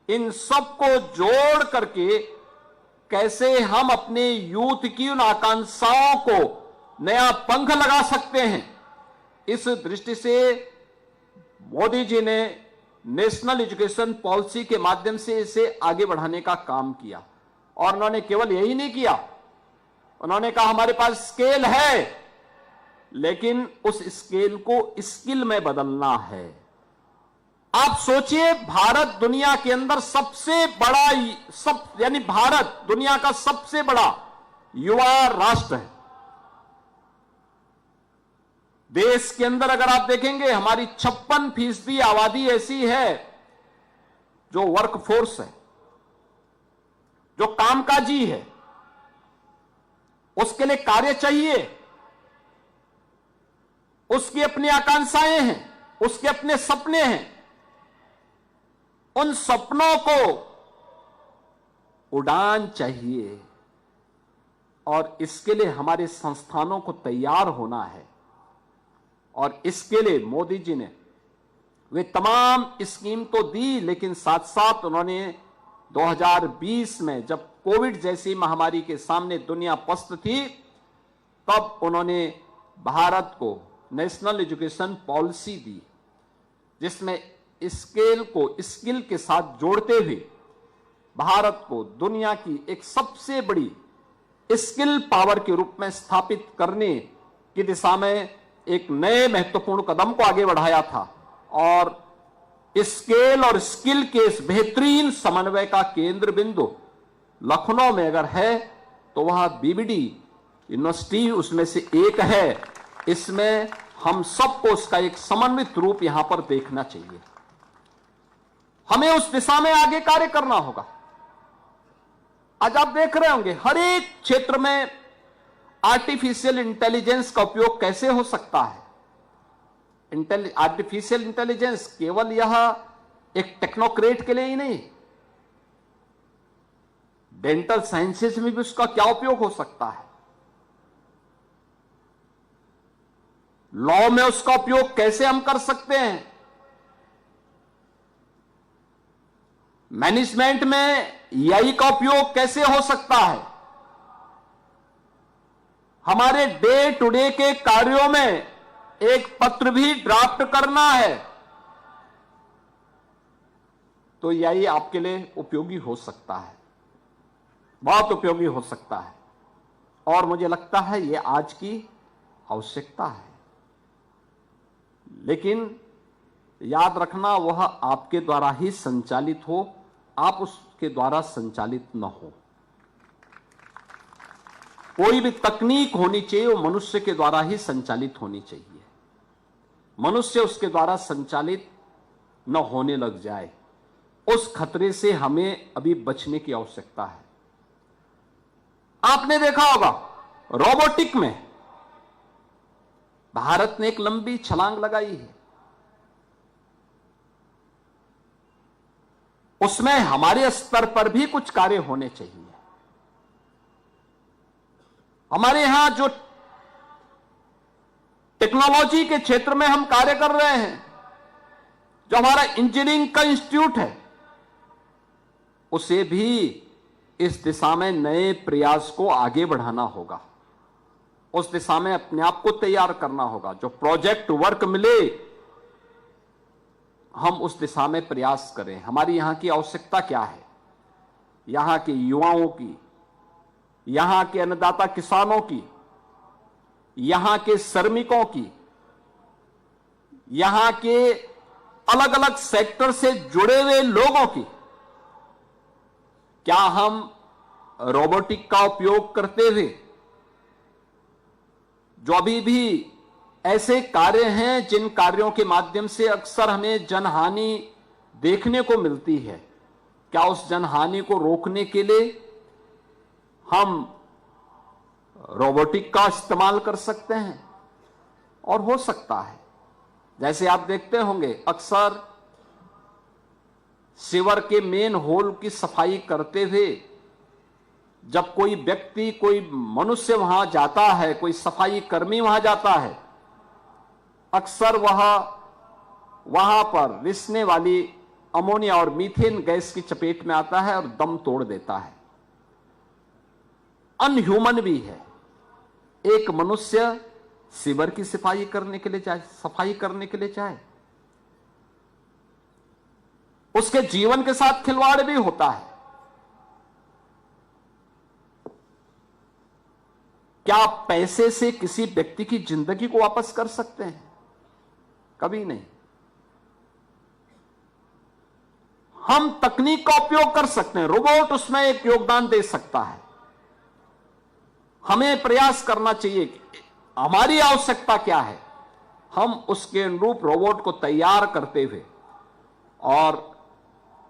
इन सबको जोड़ करके कैसे हम अपने यूथ की उन आकांक्षाओं को नया पंख लगा सकते हैं, इस दृष्टि से मोदी जी ने नेशनल एजुकेशन पॉलिसी के माध्यम से इसे आगे बढ़ाने का काम किया। और उन्होंने केवल यही नहीं किया, उन्होंने कहा हमारे पास स्केल है, लेकिन उस स्केल को स्किल में बदलना है। आप सोचिए, भारत दुनिया के अंदर सबसे बड़ा यानी भारत दुनिया का सबसे बड़ा युवा राष्ट्र है। देश के अंदर अगर आप देखेंगे, हमारी 56% आबादी ऐसी है जो वर्कफोर्स है, जो कामकाजी है, उसके लिए कार्य चाहिए, उसकी अपनी आकांक्षाएं हैं, उसके अपने सपने हैं। उन सपनों को उड़ान चाहिए और इसके लिए हमारे संस्थानों को तैयार होना है। और इसके लिए मोदी जी ने वे तमाम स्कीम तो दी, लेकिन साथ साथ उन्होंने 2020 में जब कोविड जैसी महामारी के सामने दुनिया पस्त थी, तब उन्होंने भारत को नेशनल एजुकेशन पॉलिसी दी, जिसमें स्केल को स्किल के साथ जोड़ते हुए भारत को दुनिया की एक सबसे बड़ी स्किल पावर के रूप में स्थापित करने की दिशा में एक नए महत्वपूर्ण कदम को आगे बढ़ाया था। और स्केल और स्किल के इस बेहतरीन समन्वय का केंद्र बिंदु लखनऊ में अगर है तो वह बीबीडी यूनिवर्सिटी उसमें से एक है। इसमें हम सबको उसका एक समन्वित रूप यहां पर देखना चाहिए। हमें उस दिशा में आगे कार्य करना होगा। आज आप देख रहे होंगे हर एक क्षेत्र में आर्टिफिशियल इंटेलिजेंस का उपयोग कैसे हो सकता है। आर्टिफिशियल इंटेलिजेंस केवल यह एक टेक्नोक्रेट के लिए ही नहीं, डेंटल साइंसेज में भी उसका क्या उपयोग हो सकता है, लॉ में उसका उपयोग कैसे हम कर सकते हैं, मैनेजमेंट में एआई का उपयोग कैसे हो सकता है, हमारे डे टू डे के कार्यों में एक पत्र भी ड्राफ्ट करना है तो एआई आपके लिए उपयोगी हो सकता है, बहुत उपयोगी हो सकता है। और मुझे लगता है यह आज की आवश्यकता है। लेकिन याद रखना, वह आपके द्वारा ही संचालित हो, आप उसके द्वारा संचालित न हो। कोई भी तकनीक होनी चाहिए वो मनुष्य के द्वारा ही संचालित होनी चाहिए। मनुष्य उसके द्वारा संचालित न होने लग जाए, उस खतरे से हमें अभी बचने की आवश्यकता है। आपने देखा होगा रोबोटिक में भारत ने एक लंबी छलांग लगाई है। उसमें हमारे स्तर पर भी कुछ कार्य होने चाहिए। हमारे यहां जो टेक्नोलॉजी के क्षेत्र में हम कार्य कर रहे हैं, जो हमारा इंजीनियरिंग का इंस्टीट्यूट है, उसे भी इस दिशा में नए प्रयास को आगे बढ़ाना होगा। उस दिशा में अपने आप को तैयार करना होगा। जो प्रोजेक्ट वर्क मिले हम उस दिशा में प्रयास करें। हमारी यहां की आवश्यकता क्या है, यहां के युवाओं की, यहां के अन्नदाता किसानों की, यहां के श्रमिकों की, यहां के अलग अलग सेक्टर से जुड़े हुए लोगों की। क्या हम रोबोटिक का उपयोग करते हुए जो अभी भी ऐसे कार्य हैं जिन कार्यों के माध्यम से अक्सर हमें जनहानि देखने को मिलती है, क्या उस जनहानि को रोकने के लिए हम रोबोटिक का इस्तेमाल कर सकते हैं? और हो सकता है, जैसे आप देखते होंगे अक्सर सीवर के मेन होल की सफाई करते हुए जब कोई व्यक्ति, कोई मनुष्य वहां जाता है, कोई सफाई कर्मी वहां जाता है, अक्सर वहां पर रिसने वाली अमोनिया और मीथेन गैस की चपेट में आता है और दम तोड़ देता है। अनह्यूमन भी है। एक मनुष्य सीवर की सफाई करने के लिए जाए, उसके जीवन के साथ खिलवाड़ भी होता है। क्या आप पैसे से किसी व्यक्ति की जिंदगी को वापस कर सकते हैं? कभी नहीं। हम तकनीक का उपयोग कर सकते हैं, रोबोट उसमें एक योगदान दे सकता है। हमें प्रयास करना चाहिए कि हमारी आवश्यकता क्या है, हम उसके अनुरूप रोबोट को तैयार करते हुए और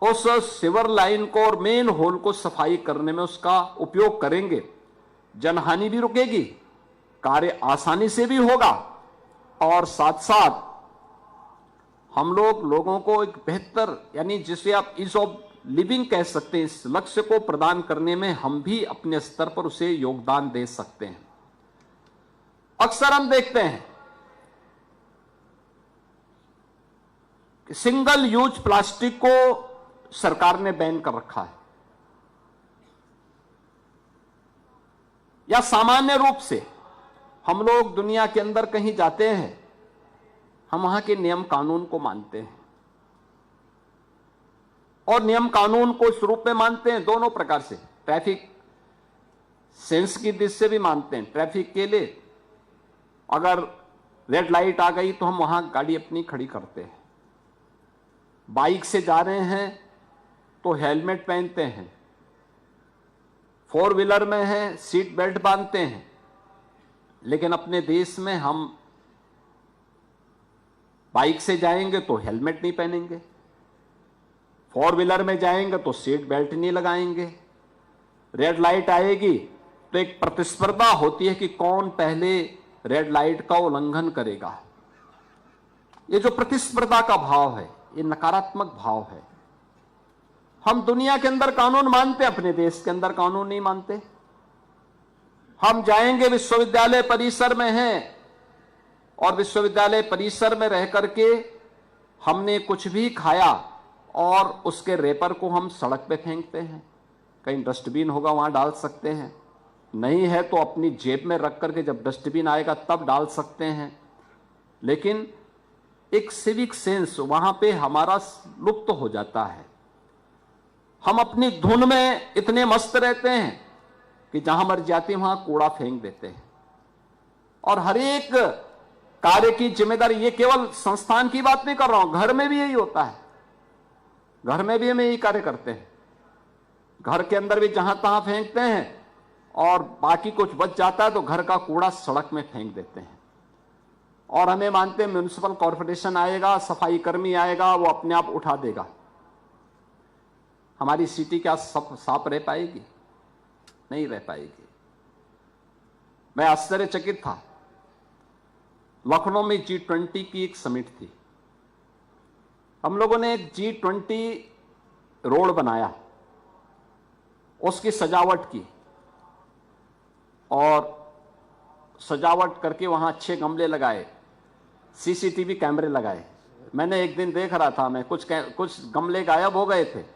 उस सीवर लाइन को और मेन होल को सफाई करने में उसका उपयोग करेंगे। जनहानि भी रुकेगी, कार्य आसानी से भी होगा और साथ साथ हम लोगों को एक बेहतर, यानी जिसे आप ईज ऑफ लिविंग कह सकते हैं, इस लक्ष्य को प्रदान करने में हम भी अपने स्तर पर उसे योगदान दे सकते हैं। अक्सर हम देखते हैं कि सिंगल यूज प्लास्टिक को सरकार ने बैन कर रखा है, या सामान्य रूप से हम लोग दुनिया के अंदर कहीं जाते हैं, हम वहां के नियम कानून को मानते हैं और नियम कानून को इस रूप में मानते हैं दोनों प्रकार से। ट्रैफिक सेंस की दृष्टि से भी मानते हैं। ट्रैफिक के लिए अगर रेड लाइट आ गई तो हम वहां गाड़ी अपनी खड़ी करते हैं। बाइक से जा रहे हैं तो हेलमेट पहनते हैं, फोर व्हीलर में है सीट बेल्ट बांधते हैं। लेकिन अपने देश में हम बाइक से जाएंगे तो हेलमेट नहीं पहनेंगे, फोर व्हीलर में जाएंगे तो सीट बेल्ट नहीं लगाएंगे। रेड लाइट आएगी तो एक प्रतिस्पर्धा होती है कि कौन पहले रेड लाइट का उल्लंघन करेगा। ये जो प्रतिस्पर्धा का भाव है, ये नकारात्मक भाव है। हम दुनिया के अंदर कानून मानते, अपने देश के अंदर कानून नहीं मानते। हम जाएंगे, विश्वविद्यालय परिसर में हैं और विश्वविद्यालय परिसर में रह करके हमने कुछ भी खाया और उसके रेपर को हम सड़क पे फेंकते हैं। कहीं डस्टबिन होगा वहां डाल सकते हैं, नहीं है तो अपनी जेब में रख करके जब डस्टबिन आएगा तब डाल सकते हैं। लेकिन एक सिविक सेंस वहां पे हमारा लुप्त हो जाता है। हम अपनी धुन में इतने मस्त रहते हैं कि जहां मर जाती वहां कूड़ा फेंक देते हैं। और हर एक कार्य की जिम्मेदारी, ये केवल संस्थान की बात नहीं कर रहा हूं, घर में भी यही होता है। घर में भी हम यही कार्य करते हैं। घर के अंदर भी जहां तहां फेंकते हैं और बाकी कुछ बच जाता है तो घर का कूड़ा सड़क में फेंक देते हैं। और हमें मानते हैं म्युनिसिपल कॉर्पोरेशन आएगा, सफाई कर्मी आएगा, वो अपने आप उठा देगा। हमारी सिटी क्या साफ रह पाएगी? नहीं रह पाएगी। मैं आश्चर्यचकित था, लखनऊ में G20 की एक समिट थी। हम लोगों ने एक G20 रोड बनाया, उसकी सजावट की और सजावट करके वहां अच्छे गमले लगाए, CCTV कैमरे लगाए। मैंने एक दिन देख रहा था, मैं कुछ गमले गायब हो गए थे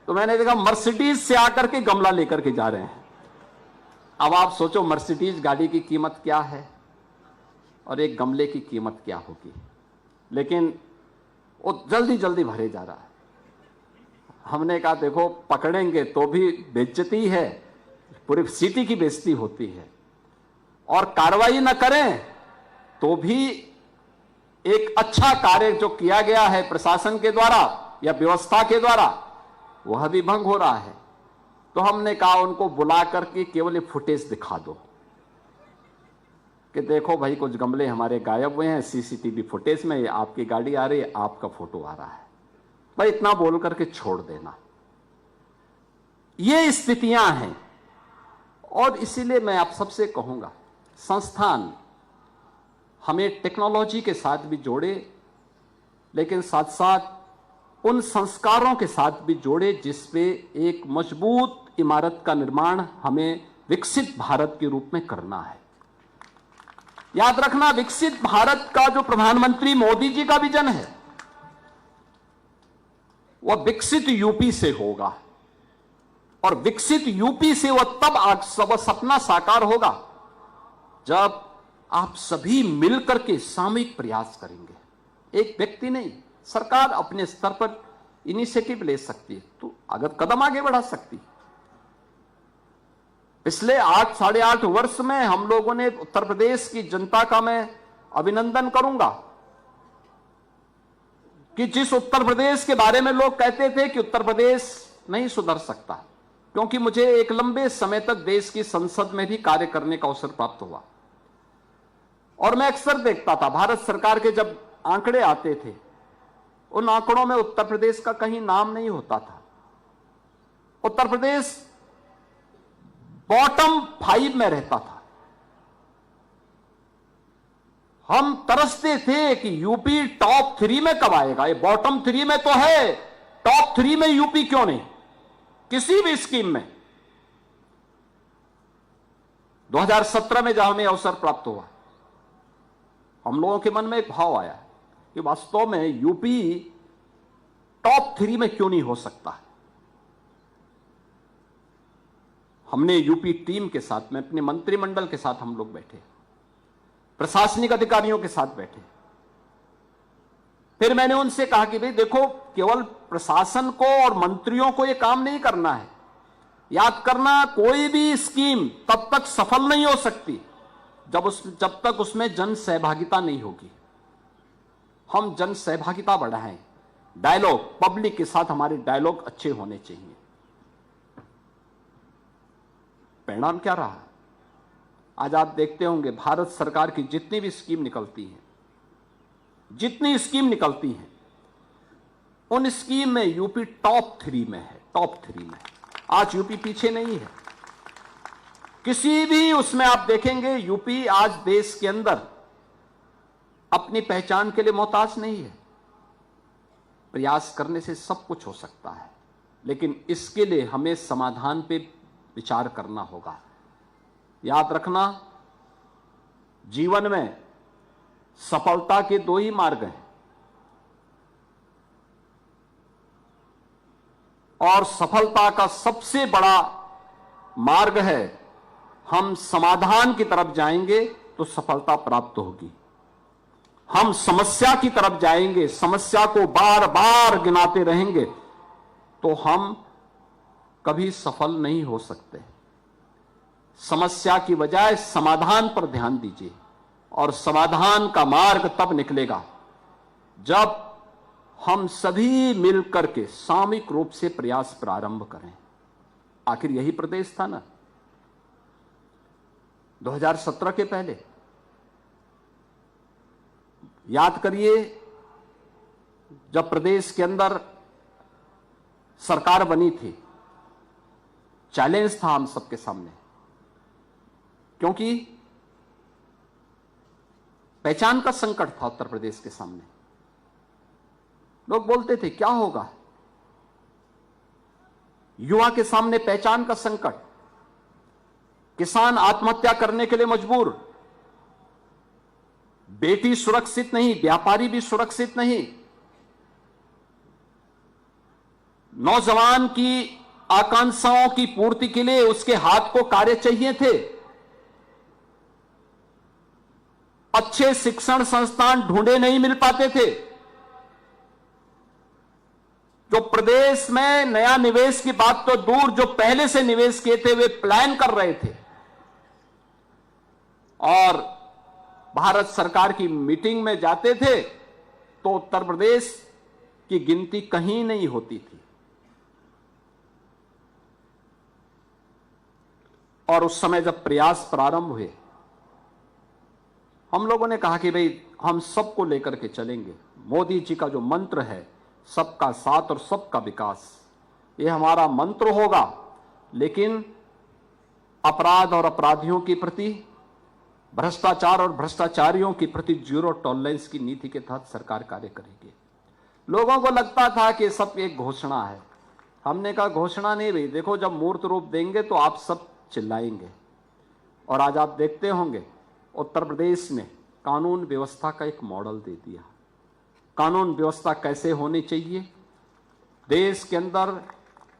तो मैंने देखा मर्सिडीज से आकर के गमला लेकर के जा रहे हैं। अब आप सोचो मर्सिडीज गाड़ी की कीमत क्या है और एक गमले की कीमत क्या होगी। लेकिन वो जल्दी जल्दी भरे जा रहा है। हमने कहा देखो पकड़ेंगे तो भी बेइज्जती है, पूरी सिटी की बेइज्जती होती है, और कार्रवाई न करें तो भी एक अच्छा कार्य जो किया गया है प्रशासन के द्वारा या व्यवस्था के द्वारा वह भी भंग हो रहा है। तो हमने कहा उनको बुला करके केवल फुटेज दिखा दो कि देखो भाई कुछ गमले हमारे गायब हुए हैं, CCTV फुटेज में आपकी गाड़ी आ रही है, आपका फोटो आ रहा है, भाई इतना बोल करके छोड़ देना। ये स्थितियां हैं और इसीलिए मैं आप सबसे कहूंगा संस्थान हमें टेक्नोलॉजी के साथ भी जोड़े, लेकिन साथ साथ उन संस्कारों के साथ भी जोड़े जिसपे एक मजबूत इमारत का निर्माण हमें विकसित भारत के रूप में करना है। याद रखना, विकसित भारत का जो प्रधानमंत्री मोदी जी का विजन है वह विकसित यूपी से होगा, और विकसित यूपी से वह तब सपना साकार होगा जब आप सभी मिलकर के सामूहिक प्रयास करेंगे। एक व्यक्ति नहीं, सरकार अपने स्तर पर इनिशिएटिव ले सकती है, तो अगर कदम आगे बढ़ा सकती। पिछले 8-8.5 वर्ष में हम लोगों ने उत्तर प्रदेश की जनता का मैं अभिनंदन करूंगा कि जिस उत्तर प्रदेश के बारे में लोग कहते थे कि उत्तर प्रदेश नहीं सुधर सकता, क्योंकि मुझे एक लंबे समय तक देश की संसद में भी कार्य करने का अवसर प्राप्त हुआ, और मैं अक्सर देखता था भारत सरकार के जब आंकड़े आते थे, उन आंकड़ों में उत्तर प्रदेश का कहीं नाम नहीं होता था। उत्तर प्रदेश बॉटम 5 में रहता था। हम तरसते थे कि यूपी टॉप 3 में कब आएगा। ये बॉटम 3 में तो है, टॉप 3 में यूपी क्यों नहीं किसी भी स्कीम में। 2017 में जब हमें अवसर प्राप्त हुआ, हम लोगों के मन में एक भाव आया कि वास्तव में यूपी टॉप 3 में क्यों नहीं हो सकता। हमने यूपी टीम के साथ में, अपने मंत्रिमंडल के साथ हम लोग बैठे, प्रशासनिक अधिकारियों के साथ बैठे। फिर मैंने उनसे कहा कि भाई देखो, केवल प्रशासन को और मंत्रियों को यह काम नहीं करना है। याद करना, कोई भी स्कीम तब तक सफल नहीं हो सकती जब तक उसमें जन सहभागिता नहीं होगी। हम जन सहभागिता बढ़ाएं, डायलॉग, पब्लिक के साथ हमारे डायलॉग अच्छे होने चाहिए। परिणाम क्या रहा? आज आप देखते होंगे भारत सरकार की जितनी भी स्कीम निकलती हैं, जितनी स्कीम निकलती हैं, उन स्कीम में यूपी टॉप 3 में है, टॉप 3 में। आज यूपी पीछे नहीं है किसी भी उसमें। आप देखेंगे यूपी आज देश के अंदर अपनी पहचान के लिए मोहताज नहीं है। प्रयास करने से सब कुछ हो सकता है, लेकिन इसके लिए हमें समाधान पे विचार करना होगा। याद रखना, जीवन में सफलता के 2 ही मार्ग हैं, और सफलता का सबसे बड़ा मार्ग है हम समाधान की तरफ जाएंगे तो सफलता प्राप्त होगी। हम समस्या की तरफ जाएंगे, समस्या को बार बार गिनाते रहेंगे तो हम कभी सफल नहीं हो सकते। समस्या की बजाय समाधान पर ध्यान दीजिए, और समाधान का मार्ग तब निकलेगा जब हम सभी मिलकर के सामूहिक रूप से प्रयास प्रारंभ करें। आखिर यही प्रदेश था ना 2017 के पहले। याद करिए, जब प्रदेश के अंदर सरकार बनी थी, चैलेंज था हम सबके सामने, क्योंकि पहचान का संकट था उत्तर प्रदेश के सामने। लोग बोलते थे क्या होगा, युवा के सामने पहचान का संकट, किसान आत्महत्या करने के लिए मजबूर, बेटी सुरक्षित नहीं, व्यापारी भी सुरक्षित नहीं, नौजवान की आकांक्षाओं की पूर्ति के लिए उसके हाथ को कार्य चाहिए थे, अच्छे शिक्षण संस्थान ढूंढे नहीं मिल पाते थे, जो प्रदेश में नया निवेश की बात तो दूर, जो पहले से निवेश किए थे वे प्लान कर रहे थे, और भारत सरकार की मीटिंग में जाते थे तो उत्तर प्रदेश की गिनती कहीं नहीं होती थी। और उस समय जब प्रयास प्रारंभ हुए, हम लोगों ने कहा कि भाई हम सबको लेकर के चलेंगे। मोदी जी का जो मंत्र है, सबका साथ और सबका विकास, ये हमारा मंत्र होगा। लेकिन अपराध और अपराधियों के प्रति, भ्रष्टाचार और भ्रष्टाचारियों के प्रति जीरो टॉलरेंस की नीति के तहत सरकार कार्य करेगी। लोगों को लगता था कि सब एक घोषणा है, हमने कहा घोषणा नहीं हुई, देखो जब मूर्त रूप देंगे तो आप सब चिल्लाएंगे। और आज आप देखते होंगे उत्तर प्रदेश ने कानून व्यवस्था का एक मॉडल दे दिया। कानून व्यवस्था कैसे होनी चाहिए, देश के अंदर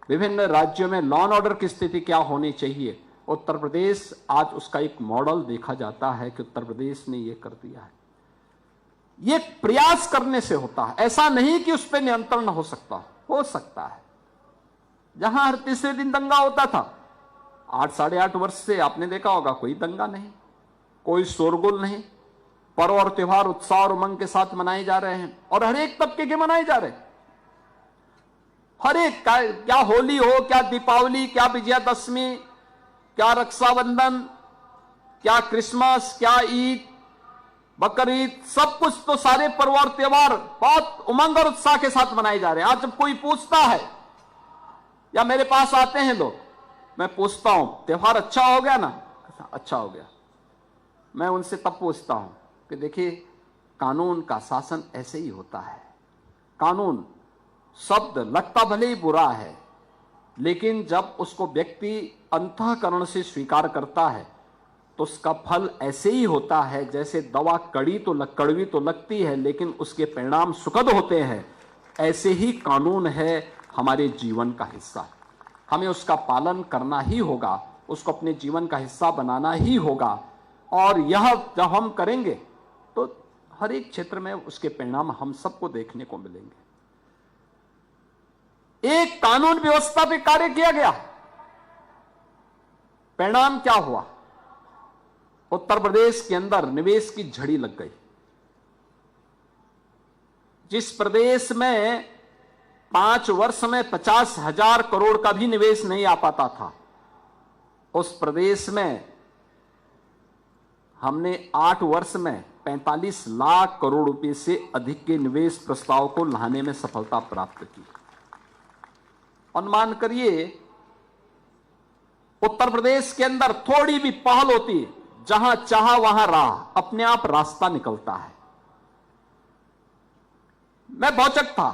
विभिन्न राज्यों में लॉ एंड ऑर्डर की स्थिति क्या होनी चाहिए, उत्तर प्रदेश आज उसका एक मॉडल देखा जाता है कि उत्तर प्रदेश ने ये कर दिया है। ये प्रयास करने से होता है, ऐसा नहीं कि उस पर नियंत्रण हो सकता है। जहां हर तीसरे दिन दंगा होता था, 8-8.5 वर्ष से आपने देखा होगा कोई दंगा नहीं, कोई शोरगुल नहीं, पर्व और त्योहार उत्साह और उमंग के साथ मनाए जा रहे हैं और हर एक तबके के मनाए जा रहे हैं। हर एक क्या होली हो, क्या दीपावली, क्या विजयादशमी, क्या रक्षाबंधन, क्या क्रिसमस, क्या ईद, बकरीद, सब कुछ तो सारे पर्व और त्योहार बहुत उमंग और उत्साह के साथ मनाए जा रहे हैं। आज जब कोई पूछता है या मेरे पास आते हैं लोग, मैं पूछता हूं त्योहार अच्छा हो गया ना, अच्छा हो गया, मैं उनसे तब पूछता हूं कि देखिए कानून का शासन ऐसे ही होता है। कानून शब्द लगता भले ही बुरा है, लेकिन जब उसको व्यक्ति अंतःकरण से स्वीकार करता है तो उसका फल ऐसे ही होता है जैसे दवा कड़वी तो लगती है लेकिन उसके परिणाम सुखद होते हैं। ऐसे ही कानून है हमारे जीवन का हिस्सा, हमें उसका पालन करना ही होगा, उसको अपने जीवन का हिस्सा बनाना ही होगा। और यह जब हम करेंगे तो हर एक क्षेत्र में उसके परिणाम हम सबको देखने को मिलेंगे। एक कानून व्यवस्था पे कार्य किया गया, परिणाम क्या हुआ, उत्तर प्रदेश के अंदर निवेश की झड़ी लग गई। जिस प्रदेश में 5 वर्ष में 50,000 करोड़ का भी निवेश नहीं आ पाता था, उस प्रदेश में हमने 8 वर्ष में 45 लाख करोड़ रुपए से अधिक के निवेश प्रस्ताव को लाने में सफलता प्राप्त की। अनुमान करिए उत्तर प्रदेश के अंदर थोड़ी भी पहल होती, जहां चाहा वहां राह, अपने आप रास्ता निकलता है। मैं भौचक था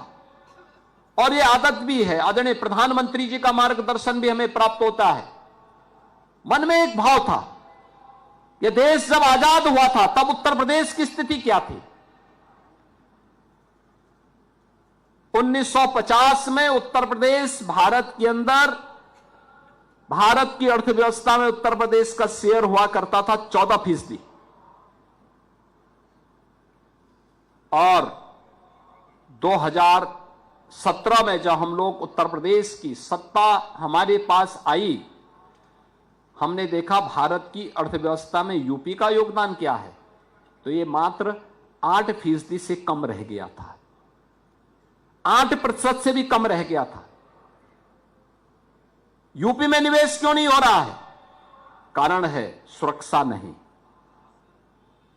और यह आदत भी है, आदरणीय प्रधानमंत्री जी का मार्गदर्शन भी हमें प्राप्त होता है। मन में एक भाव था, यह देश जब आजाद हुआ था तब उत्तर प्रदेश की स्थिति क्या थी। 1950 में उत्तर प्रदेश भारत के अंदर, भारत की अर्थव्यवस्था में उत्तर प्रदेश का शेयर हुआ करता था 14%। और 2017 में जब हम लोग उत्तर प्रदेश की सत्ता हमारे पास आई, हमने देखा भारत की अर्थव्यवस्था में यूपी का योगदान क्या है, तो यह मात्र 8% से कम रह गया था, 8% से भी कम रह गया था। यूपी में निवेश क्यों नहीं हो रहा है? कारण है सुरक्षा नहीं।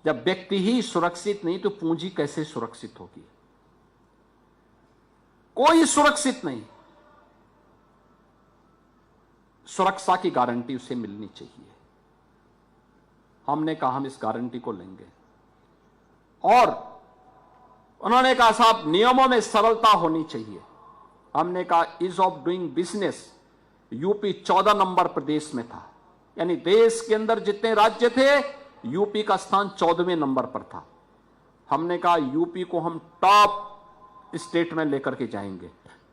जब व्यक्ति ही सुरक्षित नहीं तो पूंजी कैसे सुरक्षित होगी? कोई सुरक्षित नहीं। सुरक्षा की गारंटी उसे मिलनी चाहिए। हमने कहा हम इस गारंटी को लेंगे और उन्होंने कहा साहब नियमों में सरलता होनी चाहिए। हमने कहा ease of doing business, UP 14 number प्रदेश में था, यानी देश के अंदर जितने राज्य थे यूपी का स्थान 14वें नंबर पर था। हमने कहा यूपी को हम टॉप स्टेट में लेकर के जाएंगे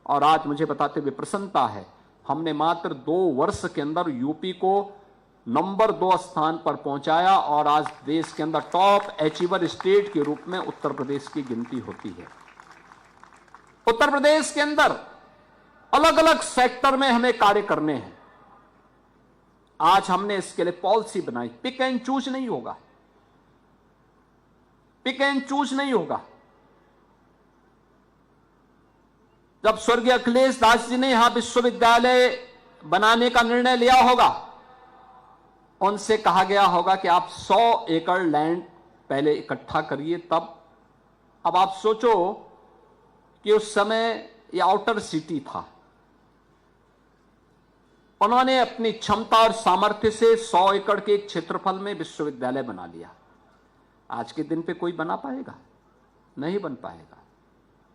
और आज मुझे बताते हुए प्रसन्नता है, हमने मात्र 2 वर्ष के अंदर यूपी को नंबर 2 स्थान पर पहुंचाया और आज देश के अंदर टॉप अचीवर स्टेट के रूप में उत्तर प्रदेश की गिनती होती है। उत्तर प्रदेश के अंदर अलग अलग सेक्टर में हमें कार्य करने हैं। आज हमने इसके लिए पॉलिसी बनाई, पिक एंड चूज नहीं होगा, पिक एंड चूज नहीं होगा। जब स्वर्गीय अखिलेश दास जी ने यहां विश्वविद्यालय बनाने का निर्णय लिया होगा, उनसे कहा गया होगा कि आप 100 एकड़ लैंड पहले इकट्ठा करिए तब। अब आप सोचो कि उस समय ये आउटर सिटी था, उन्होंने अपनी क्षमता और सामर्थ्य से 100 एकड़ के एक क्षेत्रफल में विश्वविद्यालय बना लिया। आज के दिन पे कोई बना पाएगा? नहीं बन पाएगा।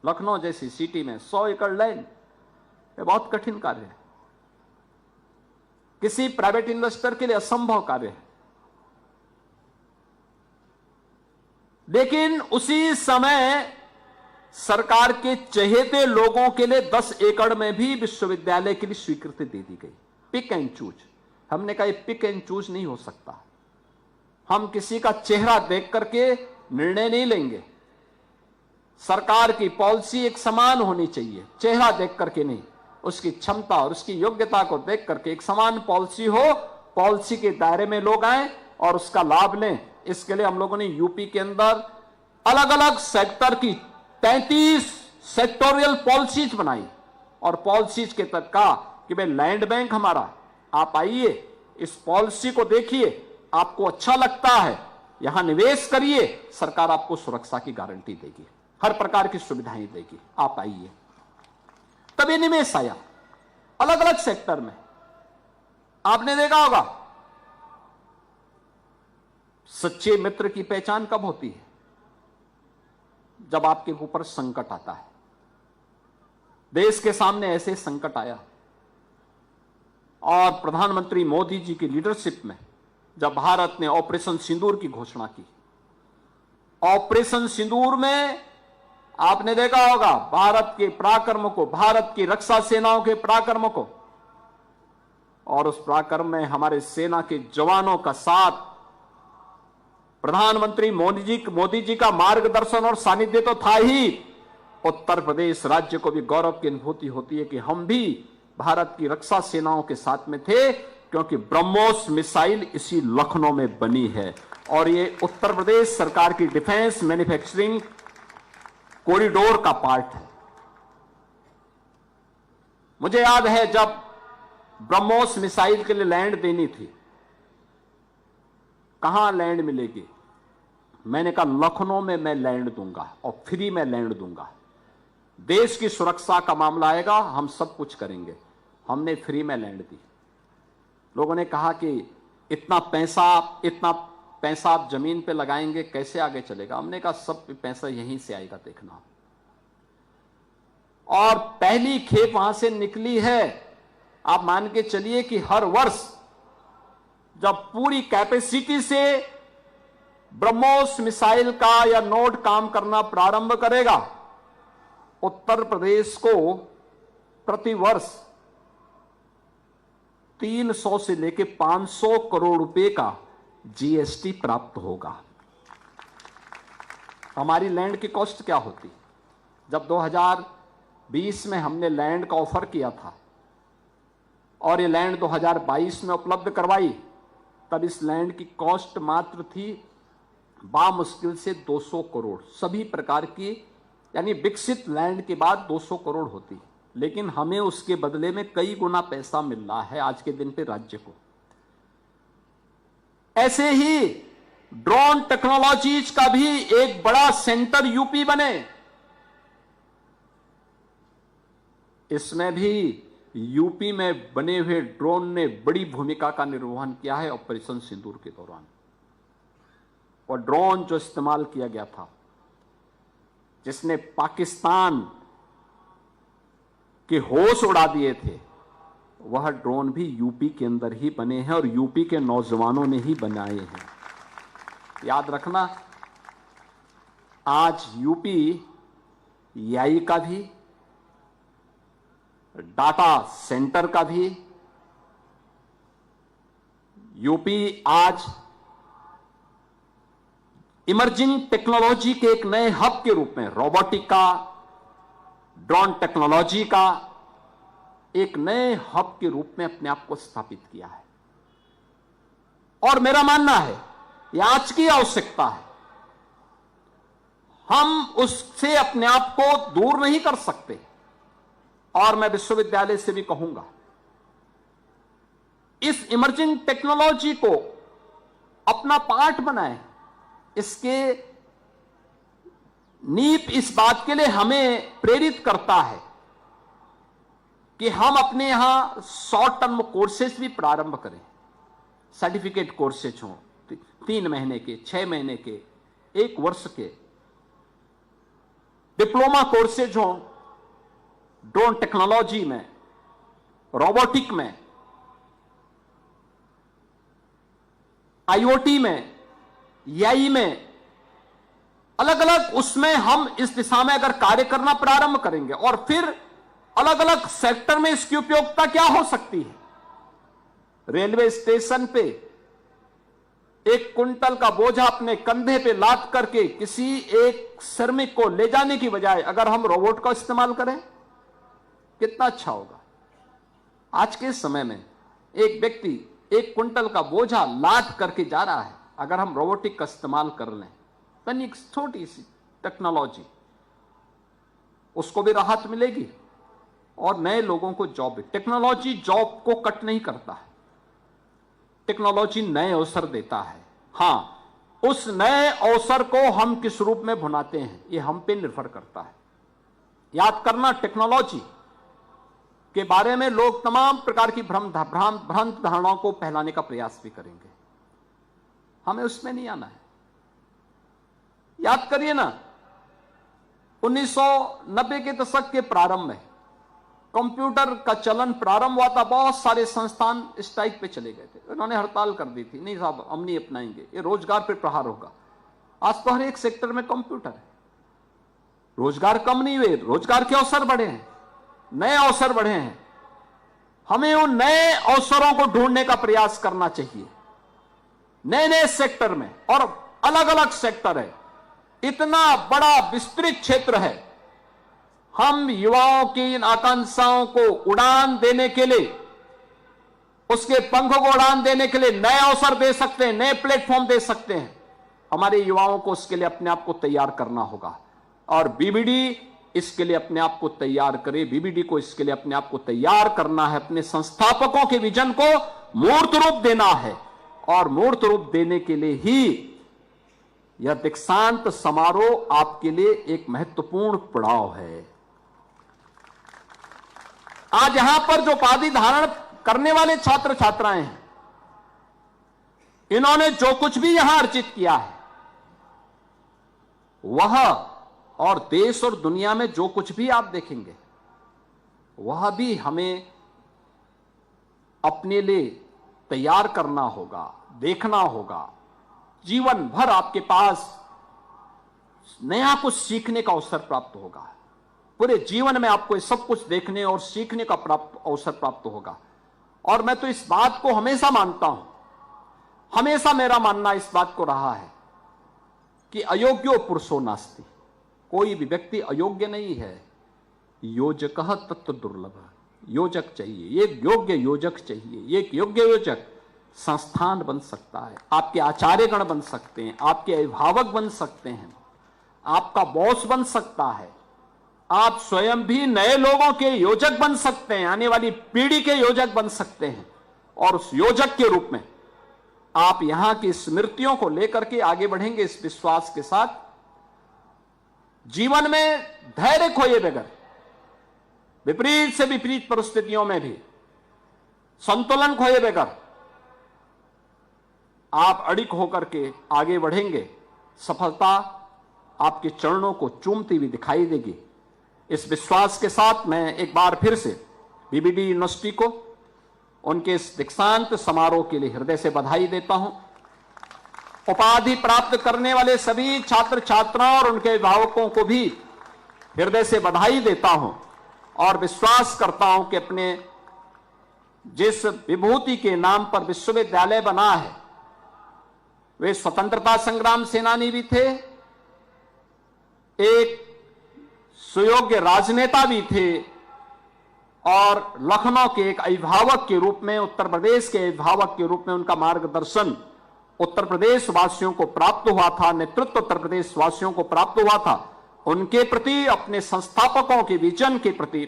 लखनऊ जैसी सिटी में 100 एकड़ लैंड, यह बहुत कठिन कार्य है, किसी प्राइवेट इन्वेस्टर के लिए असंभव कार्य है। लेकिन उसी समय सरकार के चहेते लोगों के लिए 10 एकड़ में भी विश्वविद्यालय के लिए स्वीकृति दे दी गई। Pick and choose. हमने कहा ये पिक एंड चूज नहीं हो सकता। हम किसी का चेहरा देख करके निर्णय नहीं लेंगे। सरकार की पॉलिसी एक समान होनी चाहिए, चेहरा देख करके नहीं, उसकी क्षमता और उसकी योग्यता को देख करके एक समान पॉलिसी हो, पॉलिसी के दायरे में लोग आए और उसका लाभ लें। इसके लिए हम लोगों ने यूपी के अंदर अलग अलग सेक्टर की 33 सेक्टोरियल पॉलिसीज बनाई और पॉलिसीज के तहत कहा कि भाई लैंड बैंक हमारा, आप आइए, इस पॉलिसी को देखिए, आपको अच्छा लगता है यहां निवेश करिए, सरकार आपको सुरक्षा की गारंटी देगी, हर प्रकार की सुविधाएं देगी, आप आइए। तभी निवेश आया अलग अलग सेक्टर में। आपने देखा होगा सच्चे मित्र की पहचान कब होती है? जब आपके ऊपर संकट आता है। देश के सामने ऐसे संकट आया और प्रधानमंत्री मोदी जी की लीडरशिप में जब भारत ने ऑपरेशन सिंदूर की घोषणा की, ऑपरेशन सिंदूर में आपने देखा होगा भारत के पराक्रम को, भारत की रक्षा सेनाओं के पराक्रम को, और उस पराक्रम में हमारे सेना के जवानों का साथ, प्रधानमंत्री मोदी जी का मार्गदर्शन और सानिध्य तो था ही। उत्तर प्रदेश राज्य को भी गौरव की अनुभूति होती है कि हम भी भारत की रक्षा सेनाओं के साथ में थे, क्योंकि ब्रह्मोस मिसाइल इसी लखनऊ में बनी है और ये उत्तर प्रदेश सरकार की डिफेंस मैन्युफैक्चरिंग कॉरिडोर का पार्ट है। मुझे याद है जब ब्रह्मोस मिसाइल के लिए लैंड देनी थी, कहां लैंड मिलेगी? मैंने कहा लखनऊ में मैं लैंड दूंगा और फ्री में लैंड दूंगा। देश की सुरक्षा का मामला आएगा, हम सब कुछ करेंगे। हमने फ्री में लैंड दी। लोगों ने कहा कि इतना पैसा आप जमीन पे लगाएंगे, कैसे आगे चलेगा? हमने कहा सब पैसा यहीं से आएगा, देखना। और पहली खेप वहां से निकली है। आप मान के चलिए कि हर वर्ष जब पूरी कैपेसिटी से ब्रह्मोस मिसाइल का या नोड काम करना प्रारंभ करेगा, उत्तर प्रदेश को प्रति वर्ष 300 से लेकर 500 करोड़ रुपए का जीएसटी प्राप्त होगा। हमारी लैंड की कॉस्ट क्या होती? जब 2020 में हमने लैंड का ऑफर किया था और ये लैंड 2022 में उपलब्ध करवाई, तब इस लैंड की कॉस्ट मात्र थी बामुश्किल से 200 करोड़। सभी प्रकार की, यानी विकसित लैंड के बाद 200 करोड़ होती, लेकिन हमें उसके बदले में कई गुना पैसा मिल रहा है आज के दिन पे राज्य को। ऐसे ही ड्रोन टेक्नोलॉजीज का भी एक बड़ा सेंटर यूपी बने। इसमें भी यूपी में बने हुए ड्रोन ने बड़ी भूमिका का निर्वहन किया है ऑपरेशन सिंदूर के दौरान। और ड्रोन जो इस्तेमाल किया गया था, जिसने पाकिस्तान के होश उड़ा दिए थे, वह ड्रोन भी यूपी के अंदर ही बने हैं और यूपी के नौजवानों ने ही बनाए हैं। याद रखना, आज यूपी एआई का भी, डाटा सेंटर का भी, यूपी आज इमर्जिंग टेक्नोलॉजी के एक नए हब के रूप में, रोबोटिक का, ड्रोन टेक्नोलॉजी का एक नए हब के रूप में अपने आप को स्थापित किया है। और मेरा मानना है यह आज की आवश्यकता है। हम उससे अपने आप को दूर नहीं कर सकते। और मैं विश्वविद्यालय से भी कहूंगा, इस इमर्जिंग टेक्नोलॉजी को अपना पार्ट बनाएं। इसके नींव इस बात के लिए हमें प्रेरित करता है कि हम अपने यहां शॉर्ट टर्म कोर्सेज भी प्रारंभ करें। सर्टिफिकेट कोर्सेज हों, 3 महीने के, 6 महीने के, 1 वर्ष के। डिप्लोमा कोर्सेज हों ड्रोन टेक्नोलॉजी में, रोबोटिक में, आईओटी में, एआई में, अलग अलग उसमें हम इस दिशा में अगर कार्य करना प्रारंभ करेंगे और फिर अलग अलग सेक्टर में इसकी उपयोगिता क्या हो सकती है। रेलवे स्टेशन पे एक कुंटल का बोझा अपने कंधे पे लाद करके किसी एक श्रमिक को ले जाने की बजाय अगर हम रोबोट का इस्तेमाल करें कितना अच्छा होगा। आज के समय में एक व्यक्ति एक कुंटल का बोझा लाद करके जा रहा है, अगर हम रोबोटिक का इस्तेमाल कर लें, तनिक छोटी सी टेक्नोलॉजी, उसको भी राहत मिलेगी और नए लोगों को जॉब भी। टेक्नोलॉजी जॉब को कट नहीं करता है, टेक्नोलॉजी नए अवसर देता है। हां, उस नए अवसर को हम किस रूप में भुनाते हैं ये हम पे निर्भर करता है। याद करना, टेक्नोलॉजी के बारे में लोग तमाम प्रकार की भ्रांत धारणाओं को फैलाने का प्रयास भी करेंगे, हमें उसमें नहीं आना है। याद करिए ना, 1990 के दशक के प्रारंभ में कंप्यूटर का चलन प्रारंभ हुआ था। बहुत सारे संस्थान स्ट्राइक पे चले गए थे, उन्होंने हड़ताल कर दी थी, नहीं साहब हम नहीं अपनाएंगे, ये रोजगार पे प्रहार होगा। आज तो हर एक सेक्टर में कंप्यूटर है, रोजगार कम नहीं हुए, रोजगार के अवसर बढ़े हैं, नए अवसर बढ़े हैं। हमें उन नए अवसरों को ढूंढने का प्रयास करना चाहिए, नए नए सेक्टर में, और अलग अलग सेक्टर है, इतना बड़ा विस्तृत क्षेत्र है। हम युवाओं की इन आकांक्षाओं को उड़ान देने के लिए, उसके पंखों को उड़ान देने के लिए नए अवसर दे सकते हैं, नए प्लेटफॉर्म दे सकते हैं। हमारे युवाओं को उसके लिए अपने आप को तैयार करना होगा और बीबीडी इसके लिए अपने आप को तैयार करे। बीबीडी को इसके लिए अपने आप को तैयार करना है, अपने संस्थापकों के विजन को मूर्त रूप देना है और मूर्त रूप देने के लिए ही यह दीक्षांत समारोह आपके लिए एक महत्वपूर्ण पड़ाव है। आज यहां पर जो उपाधि धारण करने वाले छात्र छात्राएं हैं, इन्होंने जो कुछ भी यहां अर्जित किया है वह, और देश और दुनिया में जो कुछ भी आप देखेंगे वह भी हमें अपने लिए तैयार करना होगा, देखना होगा। जीवन भर आपके पास नया कुछ सीखने का अवसर प्राप्त होगा, पूरे जीवन में आपको सब कुछ देखने और सीखने का अवसर प्राप्त होगा। और मैं तो इस बात को हमेशा मानता हूं, हमेशा मेरा मानना इस बात को रहा है कि अयोग्यो पुरुषो नास्ति, कोई भी व्यक्ति अयोग्य नहीं है। योजकः तत्व दुर्लभ, योजक चाहिए, एक योग्य योजक चाहिए। एक योग्य योजक संस्थान बन सकता है, आपके आचार्यगण बन सकते हैं, आपके अभिभावक बन सकते हैं, आपका बॉस बन सकता है, आप स्वयं भी नए लोगों के योजक बन सकते हैं, आने वाली पीढ़ी के योजक बन सकते हैं। और उस योजक के रूप में आप यहां की स्मृतियों को लेकर के आगे बढ़ेंगे इस विश्वास के साथ। जीवन में धैर्य खोए बगैर, विपरीत से विपरीत परिस्थितियों में भी संतुलन खोए बगैर आप अडिग होकर के आगे बढ़ेंगे। सफलता आपके चरणों को चूमती हुई दिखाई देगी। इस विश्वास के साथ मैं एक बार फिर से बीबीडी यूनिवर्सिटी को उनके इस दीक्षांत समारोह के लिए हृदय से बधाई देता हूं। उपाधि प्राप्त करने वाले सभी छात्र छात्राओं और उनके अभिभावकों को भी हृदय से बधाई देता हूं और विश्वास करता हूं कि अपने जिस विभूति के नाम पर विश्वविद्यालय बना है, वे स्वतंत्रता संग्राम सेनानी भी थे, एक सुयोग्य राजनेता भी थे और लखनऊ के एक अभिभावक के रूप में, उत्तर प्रदेश के अभिभावक के रूप में उनका मार्गदर्शन उत्तर प्रदेश वासियों को प्राप्त हुआ था, नेतृत्व उत्तर प्रदेश वासियों को प्राप्त हुआ था। उनके प्रति, अपने संस्थापकों के विजन के प्रति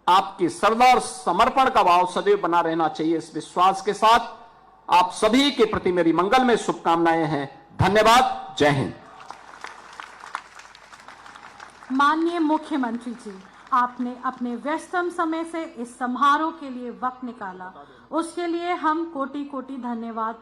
आपकी श्रद्धा और समर्पण का भाव सदैव बना रहना चाहिए। इस विश्वास के साथ आप सभी के प्रति मेरी मंगलमय शुभकामनाएं हैं। धन्यवाद। जय हिंद। माननीय मुख्यमंत्री जी, आपने अपने व्यस्तम समय से इस समारोह के लिए वक्त निकाला, उसके लिए हम कोटि कोटि धन्यवाद